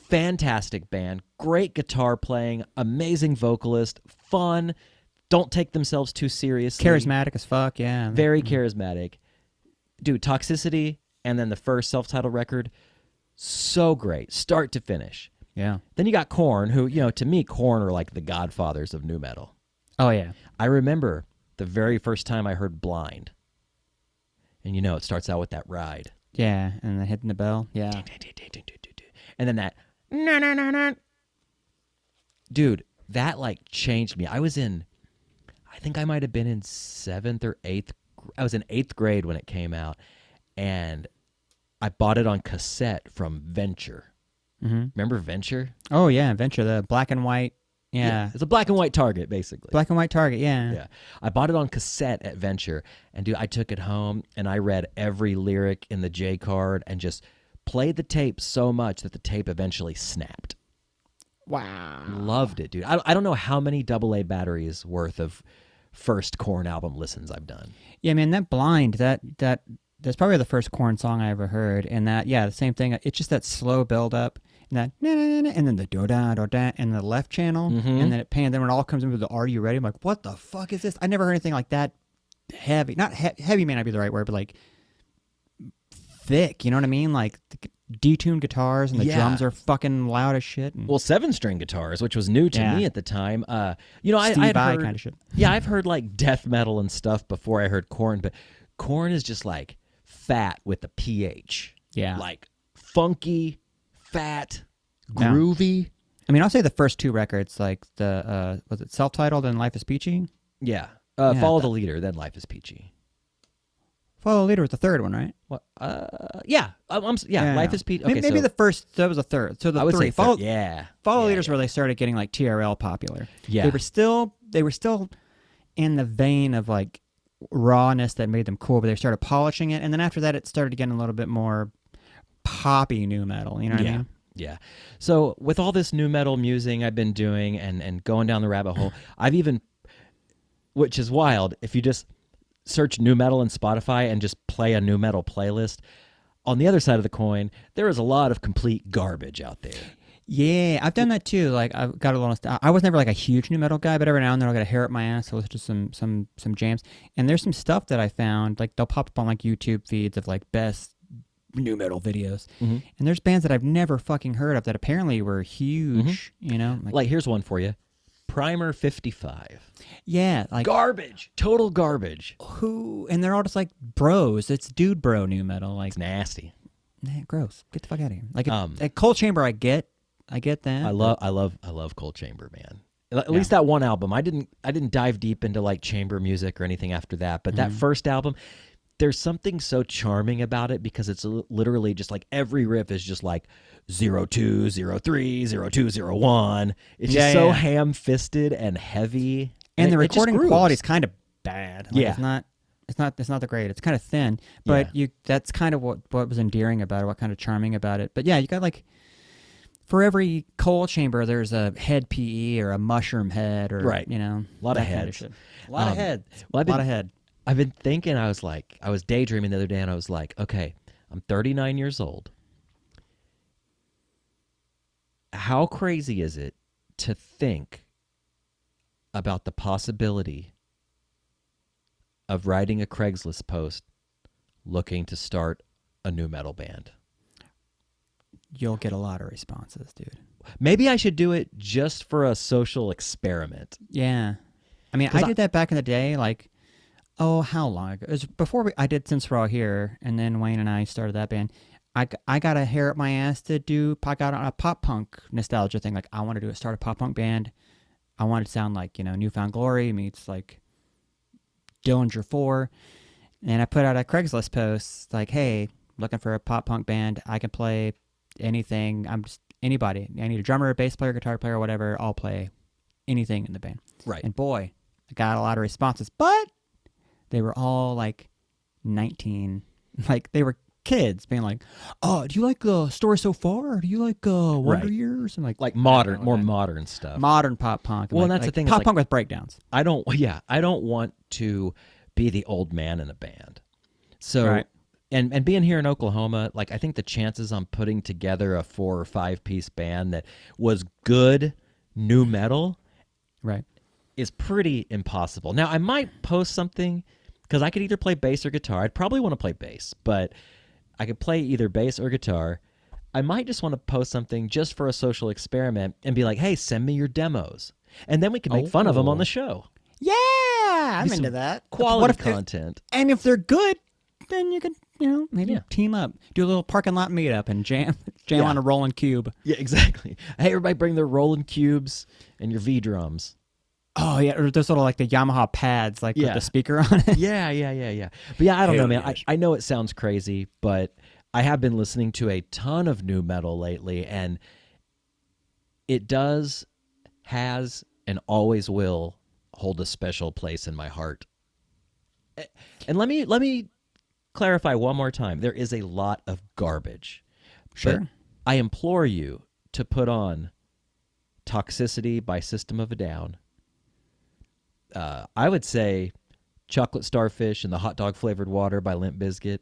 Speaker 1: Fantastic band, great guitar playing, amazing vocalist, fun, don't take themselves too seriously.
Speaker 2: Charismatic as fuck, yeah.
Speaker 1: Very charismatic. Dude, Toxicity and then the first self-titled record, so great, start to finish.
Speaker 2: Yeah.
Speaker 1: Then you got Korn, who, you know, to me, Korn are like the godfathers of nu metal.
Speaker 2: Oh, yeah.
Speaker 1: I remember the very first time I heard Blind. And you know, it starts out with that ride.
Speaker 2: Yeah, and then hitting the bell, yeah.
Speaker 1: And then that, na na na na. Dude, that like changed me. I think I might have been in 7th or 8th. I was in 8th grade when it came out, and I bought it on cassette from Venture.
Speaker 2: Mm-hmm.
Speaker 1: Remember Venture?
Speaker 2: Oh yeah, Venture, the black and white. Yeah.
Speaker 1: It's a black and white Target, basically.
Speaker 2: Black and white Target, yeah.
Speaker 1: Yeah. I bought it on cassette at Venture, and dude, I took it home and I read every lyric in the J card and just played the tape so much that the tape eventually snapped.
Speaker 2: Wow.
Speaker 1: Loved it, dude. I don't know how many AA batteries worth of first Korn album listens I've done.
Speaker 2: Yeah, man, that Blind, that's probably the first Korn song I ever heard. And that, yeah, the same thing. It's just that slow build up. And that, and then the do-da, and the left channel, and then it pans. Then when it all comes in with the "Are you ready?" I'm like, what the fuck is this? I never heard anything like that heavy. Not heavy may not be the right word, but like thick. You know what I mean? Like detuned guitars, and the drums are fucking loud as shit. And,
Speaker 1: well, 7-string guitars, which was new to me at the time. I
Speaker 2: Steve
Speaker 1: had
Speaker 2: Vai
Speaker 1: heard
Speaker 2: kind of shit.
Speaker 1: Yeah, I've heard like death metal and stuff before I heard Korn, but Korn is just like fat with the PH.
Speaker 2: Yeah,
Speaker 1: like funky. Fat, groovy.
Speaker 2: I mean, I'll say the first two records, like the was it self-titled and Life is Peachy?
Speaker 1: Yeah. Follow the Leader, then Life is Peachy.
Speaker 2: Follow the Leader was the third one, right?
Speaker 1: What? Yeah. Life is Peachy. Okay,
Speaker 2: maybe the first. That was the third. So the
Speaker 1: I would
Speaker 2: three.
Speaker 1: say Follow the
Speaker 2: Leaders where they started getting like TRL popular.
Speaker 1: Yeah.
Speaker 2: They were still in the vein of like rawness that made them cool, but they started polishing it, and then after that, it started getting a little bit more poppy new metal, you know what I mean?
Speaker 1: Yeah. So with all this new metal musing I've been doing and going down the rabbit hole, I've even, which is wild, if you just search new metal in Spotify and just play a new metal playlist, on the other side of the coin, there is a lot of complete garbage out there.
Speaker 2: Yeah, I've done that too. Like I've got a little. I was never like a huge new metal guy, but every now and then I'll get a hair up my ass to listen to some jams. And there's some stuff that I found, like they'll pop up on like YouTube feeds of like best new metal videos, and there's bands that I've never fucking heard of that apparently were huge. You know,
Speaker 1: like here's one for you, Primer 55.
Speaker 2: Yeah, like
Speaker 1: garbage, total garbage.
Speaker 2: Who? And they're all just like bros. It's dude bro new metal. Like
Speaker 1: it's nasty.
Speaker 2: Nah, gross. Get the fuck out of here. Like at Cold Chamber, I get that.
Speaker 1: I love Cold Chamber, man. At least that one album. I didn't dive deep into like chamber music or anything after that, but that first album, there's something so charming about it because it's literally just like every riff is just like 02, 03, 02, 01. It's just so ham-fisted and heavy.
Speaker 2: And the recording quality is kind of bad. Like it's not the great. It's kind of thin, but that's kind of what was endearing about it, what kind of charming about it. But yeah, you got like for every Cold Chamber, there's a head PE or a mushroom head or you know,
Speaker 1: a lot of heads.
Speaker 2: Kind of a lot of heads.
Speaker 1: Well,
Speaker 2: a lot of head.
Speaker 1: I've been thinking, I was daydreaming the other day, and I was like, okay, I'm 39 years old. How crazy is it to think about the possibility of writing a Craigslist post looking to start a new metal band?
Speaker 2: You'll get a lot of responses, dude.
Speaker 1: Maybe I should do it just for a social experiment.
Speaker 2: Yeah. I mean, I did that back in the day, like, oh, how long ago? It was before I did Since We're All Here, and then Wayne and I started that band. I got a hair up my ass to do. I got a pop punk nostalgia thing. Like I wanted to start a pop punk band. I wanted to sound like Newfound Glory meets like Dillinger 4, and I put out a Craigslist post like, "Hey, looking for a pop punk band. I can play anything. I'm just anybody. I need a drummer, a bass player, guitar player, whatever. I'll play anything in the band."
Speaker 1: Right.
Speaker 2: And boy, I got a lot of responses, but they were all like 19, like they were kids being like, "Oh, do you like Story So Far? Or do you like Wonder Years?" And like
Speaker 1: modern, more modern stuff,
Speaker 2: modern pop punk.
Speaker 1: Well, and that's the thing,
Speaker 2: pop punk with breakdowns.
Speaker 1: I don't want to be the old man in a band. So, and being here in Oklahoma, like I think the chances on putting together a 4 or 5 piece band that was good new metal, is pretty impossible. Now I might post something because I could either play bass or guitar. I'd probably want to play bass, but I could play either bass or guitar. I might just want to post something just for a social experiment and be like, "Hey, send me your demos," and then we can make fun of them on the show.
Speaker 2: Yeah, I'm into that.
Speaker 1: Quality content.
Speaker 2: And if they're good, then you can, maybe team up, do a little parking lot meetup and jam on a rolling cube.
Speaker 1: Yeah, exactly. Hey, everybody bring their rolling cubes and your V drums.
Speaker 2: Oh, yeah, or those little, like, the Yamaha pads, like, with the speaker on it.
Speaker 1: Yeah. But yeah, I don't know, man. I know it sounds crazy, but I have been listening to a ton of new metal lately, and it has, and always will hold a special place in my heart. And let me clarify one more time. There is a lot of garbage.
Speaker 2: Sure.
Speaker 1: But I implore you to put on Toxicity by System of a Down. I would say Chocolate Starfish and the Hot Dog Flavored Water by Limp Bizkit.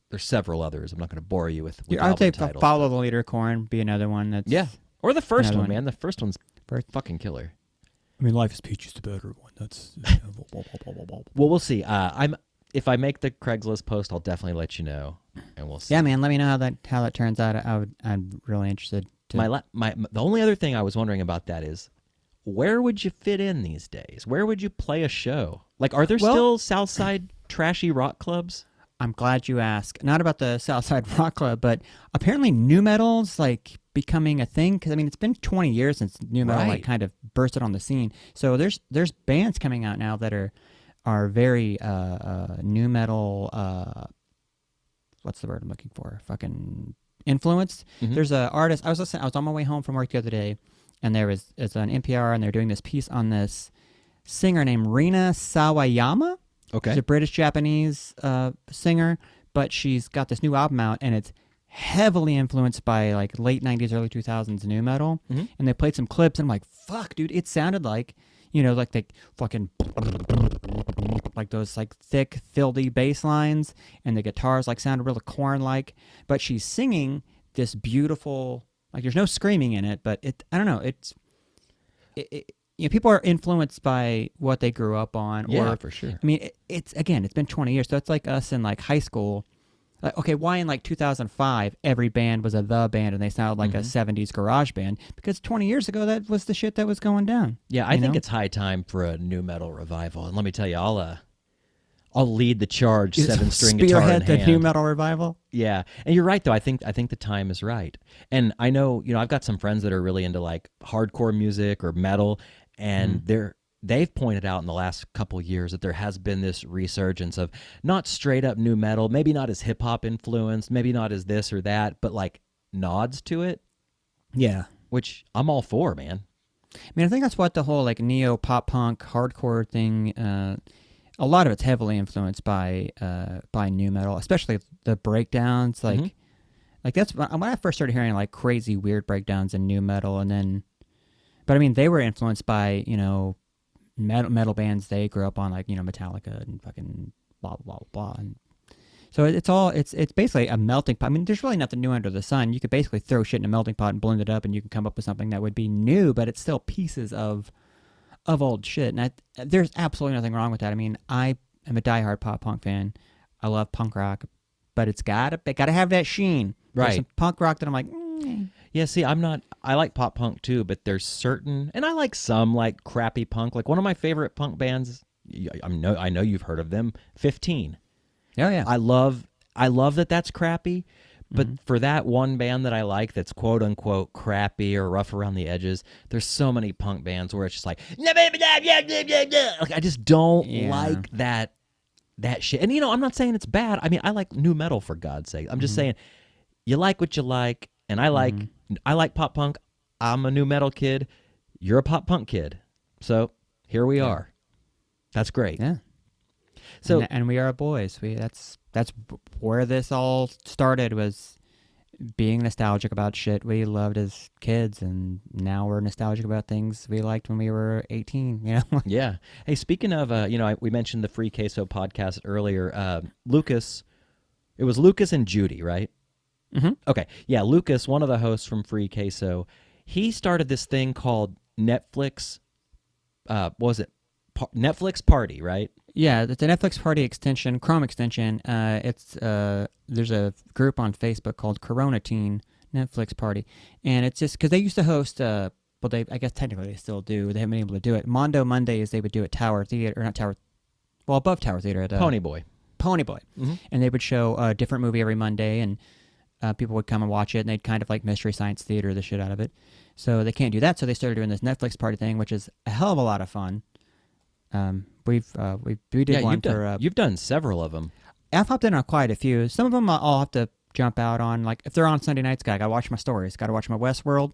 Speaker 1: There's several others. I'm not going to bore you with
Speaker 2: I would say
Speaker 1: album titles.
Speaker 2: Follow the Leader, Corn, be another one that's...
Speaker 1: Yeah. Or the first
Speaker 2: another
Speaker 1: one, man. The first one's
Speaker 2: First.
Speaker 1: fucking killer.
Speaker 3: I mean, Life is Peach is the better one. That's
Speaker 1: Well, we'll see. If I make the Craigslist post, I'll definitely let you know, and we'll see.
Speaker 2: Yeah, man, let me know how that turns out. I'm really interested to...
Speaker 1: The only other thing I was wondering about that is, where would you fit in these days? Where would you play a show? Like, are there still Southside trashy rock clubs?
Speaker 2: I'm glad you asked. Not about the Southside Rock Club, but apparently new metal's like becoming a thing. Because I mean, it's been 20 years since new metal like kind of bursted on the scene. So there's bands coming out now that are very new metal. What's the word I'm looking for? Fucking influenced.
Speaker 1: Mm-hmm.
Speaker 2: There's an artist. I was on my way home from work the other day, and it's an NPR, and they're doing this piece on this singer named Rina Sawayama.
Speaker 1: Okay.
Speaker 2: She's a British-Japanese singer, but she's got this new album out, and it's heavily influenced by like late 90s, early 2000s new metal.
Speaker 1: Mm-hmm.
Speaker 2: And they played some clips, and I'm like, fuck, dude, it sounded like, like the fucking, like those like thick, filthy bass lines, and the guitars like sounded really Korn-like. But she's singing this beautiful, like there's no screaming in it, but I don't know, people are influenced by what they grew up on.
Speaker 1: Yeah,
Speaker 2: or,
Speaker 1: for sure.
Speaker 2: I mean, it's been 20 years, so it's like us in like high school. Like, okay, why in like 2005 every band was the band and they sounded like a 70s garage band? Because 20 years ago that was the shit that was going down.
Speaker 1: Yeah, I think it's high time for a new metal revival. And let me tell you, I'll lead the charge, 7-string guitar in
Speaker 2: Spearhead the
Speaker 1: hand.
Speaker 2: new metal revival.
Speaker 1: Yeah, and you're right though. I think the time is right. And I know, I've got some friends that are really into like hardcore music or metal, and they've pointed out in the last couple years that there has been this resurgence of not straight up new metal, maybe not as hip hop influenced, maybe not as this or that, but like nods to it.
Speaker 2: Yeah.
Speaker 1: Which I'm all for, man.
Speaker 2: I mean, I think that's what the whole like neo pop punk hardcore thing, a lot of it's heavily influenced by new metal, especially the breakdowns. Like that's when I first started hearing like crazy weird breakdowns in new metal, but I mean, they were influenced by, metal bands they grew up on, like, Metallica and fucking blah, blah, blah, blah. And so it's basically a melting pot. I mean, there's really nothing new under the sun. You could basically throw shit in a melting pot and blend it up, and you can come up with something that would be new, but it's still pieces of old shit. And there's absolutely nothing wrong with that. I mean, I am a diehard pop punk fan. I love punk rock, but it's gotta have that sheen.
Speaker 1: Right.
Speaker 2: There's some punk rock that I'm like,
Speaker 1: Yeah, see, I like pop punk too, but there's certain, and I like some like crappy punk. Like one of my favorite punk bands, I know you've heard of them, 15.
Speaker 2: Oh yeah.
Speaker 1: I love that that's crappy, but for that one band that I like that's quote unquote crappy or rough around the edges, there's so many punk bands where it's just like I just don't like that shit. And I'm not saying it's bad. I mean, I like new metal, for God's sake. I'm just saying, you like what you like, and I like pop punk. I'm a new metal kid. You're a pop punk kid. So here we are. That's great.
Speaker 2: Yeah.
Speaker 1: So
Speaker 2: and we are boys. That's where this all started, was being nostalgic about shit we loved as kids, and now we're nostalgic about things we liked when we were 18.
Speaker 1: Yeah. Hey, speaking of, we mentioned the Free Queso podcast earlier. Lucas, it was Lucas and Judy, right?
Speaker 2: Mm-hmm.
Speaker 1: Okay. Yeah, Lucas, one of the hosts from Free Queso, he started this thing called Netflix. What was it? Netflix Party, right?
Speaker 2: Yeah, it's a Netflix Party extension, Chrome extension. There's a group on Facebook called Corona Teen Netflix Party, and it's just because they used to host. I guess technically they still do. They haven't been able to do it. Mondo Mondays they would do at Tower Theater, or not Tower, well, above Tower Theater at
Speaker 1: Pony Boy,
Speaker 2: and they would show a different movie every Monday, and people would come and watch it, and they'd kind of like Mystery Science Theater the shit out of it. So they can't do that, so they started doing this Netflix Party thing, which is a hell of a lot of fun. We did one for.
Speaker 1: You've done several of them.
Speaker 2: I've hopped in on quite a few. Some of them I'll have to jump out on. Like if they're on Sunday nights, gotta watch my stories. Gotta watch my Westworld.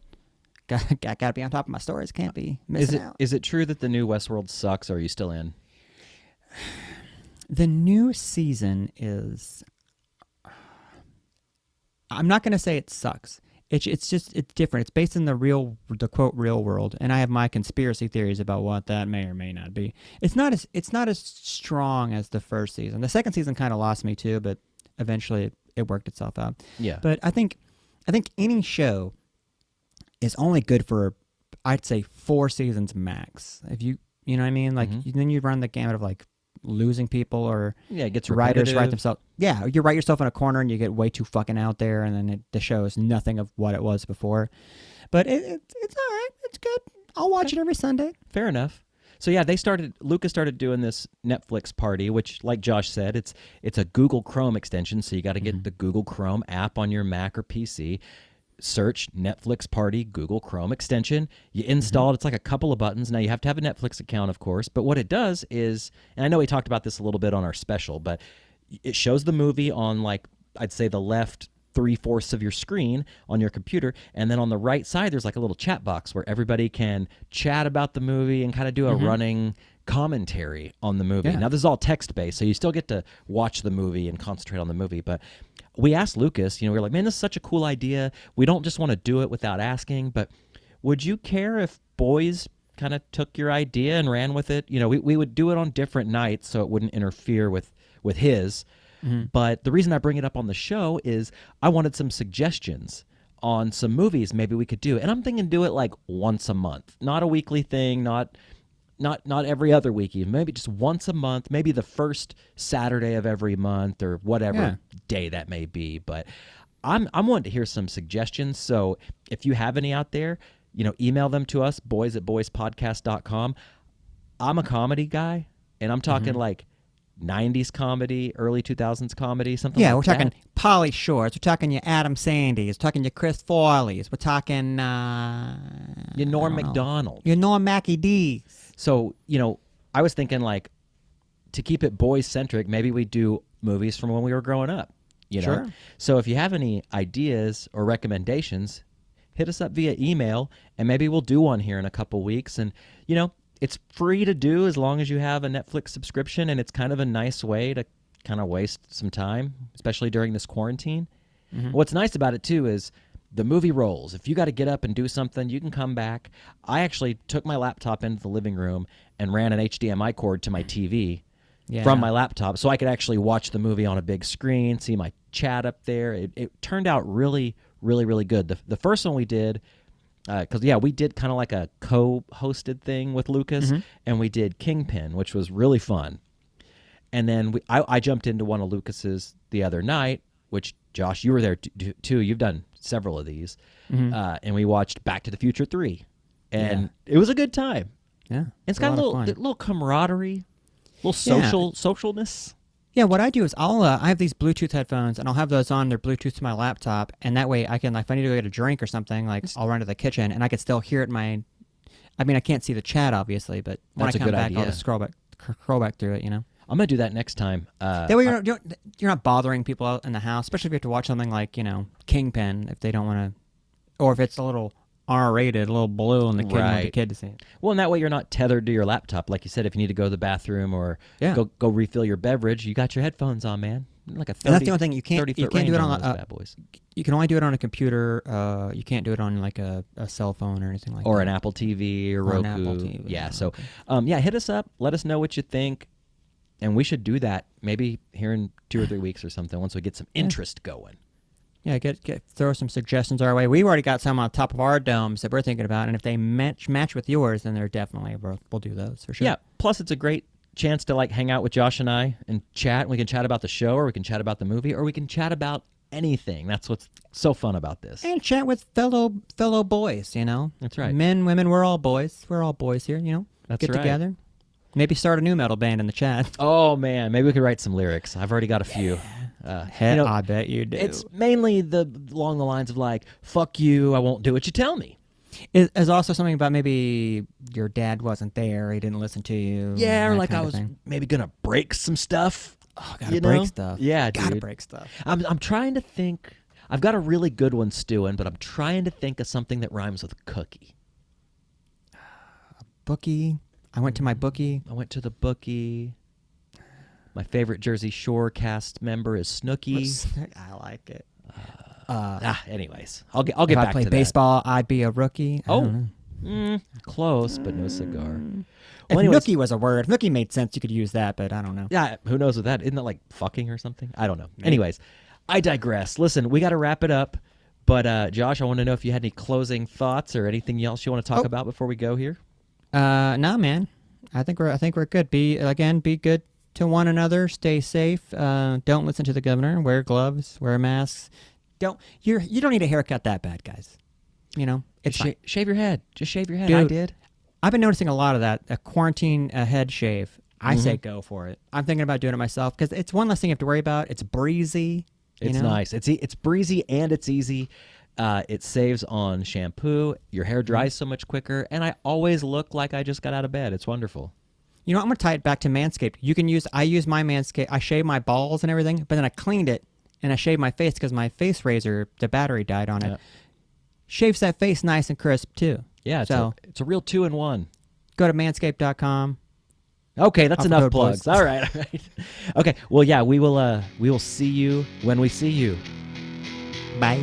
Speaker 2: Gotta be on top of my stories. Can't be missing out.
Speaker 1: Is it true that the new Westworld sucks, or are you still in?
Speaker 2: The new season is. I'm not gonna say it sucks. It's different. It's based in the quote real world, and I have my conspiracy theories about what that may or may not be. It's not as strong as the first season. The second season kind of lost me too, but eventually it worked itself out.
Speaker 1: Yeah.
Speaker 2: But I think any show is only good for, I'd say, 4 seasons max. If you know what I mean, like then you run the gamut of like losing people, or
Speaker 1: it gets
Speaker 2: writers
Speaker 1: repetitive.
Speaker 2: write themselves. Yeah, you write yourself in a corner and you get way too fucking out there, and then the show is nothing of what it was before. But it's all right. It's good. I'll watch it every Sunday.
Speaker 1: Fair enough. So yeah, Lucas started doing this Netflix party, which, like Josh said, it's a Google Chrome extension, so you got to get the Google Chrome app on your Mac or PC. Search Netflix Party Google Chrome extension. You install it. It's like a couple of buttons. Now, you have to have a Netflix account, of course, but what it does is, and I know we talked about this a little bit on our special, but it shows the movie on, like, I'd say the left 3/4 of your screen on your computer, and then on the right side there's like a little chat box where everybody can chat about the movie and kind of do a running commentary on the movie. Now, this is all text-based, so you still get to watch the movie and concentrate on the movie, but we asked Lucas, we were like, man, this is such a cool idea. We don't just want to do it without asking, but would you care if boys kind of took your idea and ran with it? We would do it on different nights so it wouldn't interfere with his. But the reason I bring it up on the show is I wanted some suggestions on some movies maybe we could do. And I'm thinking do it like once a month, not a weekly thing, not every other week, even maybe just once a month, maybe the first Saturday of every month or whatever day that may be. But I'm wanting to hear some suggestions. So if you have any out there, email them to us, boys@boyspodcast.com. I'm a comedy guy, and I'm talking like 90s comedy, early 2000s comedy, something like that.
Speaker 2: Yeah, we're talking Pauly Shores. We're talking your Adam Sandys. We're talking your Chris Farleys. We're talking
Speaker 1: your Norm Macdonald.
Speaker 2: Your Norm Mackie D's.
Speaker 1: So, I was thinking, like, to keep it boys-centric, maybe we do movies from when we were growing up,
Speaker 2: Sure.
Speaker 1: So if you have any ideas or recommendations, hit us up via email, and maybe we'll do one here in a couple weeks. And, it's free to do as long as you have a Netflix subscription, and it's kind of a nice way to kind of waste some time, especially during this quarantine. What's nice about it, too, is the movie rolls. If you got to get up and do something, you can come back. I actually took my laptop into the living room and ran an HDMI cord to my TV from my laptop so I could actually watch the movie on a big screen, see my chat up there. It turned out really, really, really good. The first one we did, because, we did kind of like a co-hosted thing with Lucas, and we did Kingpin, which was really fun. And then I jumped into one of Lucas's the other night, which, Josh, you were there too. You've done several of these. And we watched Back to the Future 3. And it was a good time.
Speaker 2: Yeah.
Speaker 1: It's got a little camaraderie, a little socialness.
Speaker 2: Yeah, what I do is I have these Bluetooth headphones, and I'll have those on. They're Bluetooth to my laptop, and that way I can, like, if I need to go get a drink or something, like, I'll run to the kitchen, and I can still hear it I can't see the chat, obviously, but when
Speaker 1: That's
Speaker 2: I
Speaker 1: a
Speaker 2: come
Speaker 1: good
Speaker 2: back,
Speaker 1: idea.
Speaker 2: I'll just scroll back through it,
Speaker 1: I'm going to do that next time.
Speaker 2: That way you're not bothering people out in the house, especially if you have to watch something like, Kingpin, if they don't want to, or if it's a little R-rated, a little blue, and the kid wants the kid to see it.
Speaker 1: Well, and that way you're not tethered to your laptop. Like you said, if you need to go to the bathroom or go refill your beverage, you got your headphones on, man. Like a 30,
Speaker 2: and that's the only thing you can't do it on
Speaker 1: those bad boys.
Speaker 2: You can only do it on a computer. You can't do it on like a cell phone or anything like that.
Speaker 1: Or an Apple TV or Roku.
Speaker 2: An Apple TV.
Speaker 1: Yeah. So, hit us up. Let us know what you think, and we should do that maybe here in 2 or 3 weeks or something once we get some interest going.
Speaker 2: Yeah, throw some suggestions our way. We've already got some on top of our domes that we're thinking about, and if they match with yours, then they're definitely we'll do those for sure.
Speaker 1: Yeah. Plus, it's a great chance to, like, hang out with Josh and I and chat. We can chat about the show, or we can chat about the movie, or we can chat about anything. That's what's so fun about this.
Speaker 2: And chat with fellow boys.
Speaker 1: That's right.
Speaker 2: Men, women, we're all boys. We're all boys here.
Speaker 1: That's
Speaker 2: get
Speaker 1: right.
Speaker 2: together. Maybe start a new metal band in the chat.
Speaker 1: Oh man, maybe we could write some lyrics. I've already got a few.
Speaker 2: I bet you do.
Speaker 1: It's mainly along the lines of like, "Fuck you, I won't do what you tell me."
Speaker 2: Is also something about maybe your dad wasn't there, he didn't listen to you.
Speaker 1: Yeah, or like I was
Speaker 2: thing.
Speaker 1: maybe gonna break some stuff.
Speaker 2: Oh, gotta
Speaker 1: You
Speaker 2: break
Speaker 1: know?
Speaker 2: stuff.
Speaker 1: Yeah,
Speaker 2: Gotta
Speaker 1: dude.
Speaker 2: break stuff.
Speaker 1: I'm trying to think. I've got a really good one stewing, but I'm trying to think of something that rhymes with cookie.
Speaker 2: Bookie. I went to my bookie.
Speaker 1: I went to the bookie. My favorite Jersey Shore cast member is Snooki.
Speaker 2: I like it.
Speaker 1: Anyways, I'll get
Speaker 2: If
Speaker 1: back
Speaker 2: I played
Speaker 1: to
Speaker 2: baseball, I'd be a rookie. I
Speaker 1: Oh.
Speaker 2: don't know.
Speaker 1: Close, but no cigar.
Speaker 2: If
Speaker 1: Well, anyways,
Speaker 2: nookie was a word, if nookie made sense, you could use that, but I don't know.
Speaker 1: yeah, who knows with that? Isn't that like fucking or something? I don't know. Anyways, I digress. Listen, we got to wrap it up. But Josh, I want to know if you had any closing thoughts or anything else you want to talk about before we go here.
Speaker 2: No, man. I think we're good. Be good to one another. Stay safe. Don't listen to the governor. Wear gloves. Wear masks. You don't need a haircut that bad, guys. You know, it's fine.
Speaker 1: Shave your head. Just shave your head.
Speaker 2: Dude,
Speaker 1: I did.
Speaker 2: I've been noticing a lot of that. A quarantine head shave. I say go for it. I'm thinking about doing it myself because it's one less thing you have to worry about. It's breezy.
Speaker 1: It's nice. It's breezy and it's easy. It saves on shampoo. Your hair dries so much quicker, and I always look like I just got out of bed. It's wonderful.
Speaker 2: You know, I'm gonna tie it back to Manscaped. I use my Manscaped. I shave my balls and everything, but then I cleaned it and I shaved my face because my face razor, the battery died on it.
Speaker 1: Yeah.
Speaker 2: Shaves that face nice and crisp too.
Speaker 1: Yeah, it's a real 2-in-1.
Speaker 2: Go to manscaped.com.
Speaker 1: Okay, that's
Speaker 2: Off
Speaker 1: enough
Speaker 2: code, boys.
Speaker 1: plugs. All right. Okay. Well, yeah, we will see you when we see you.
Speaker 2: Bye.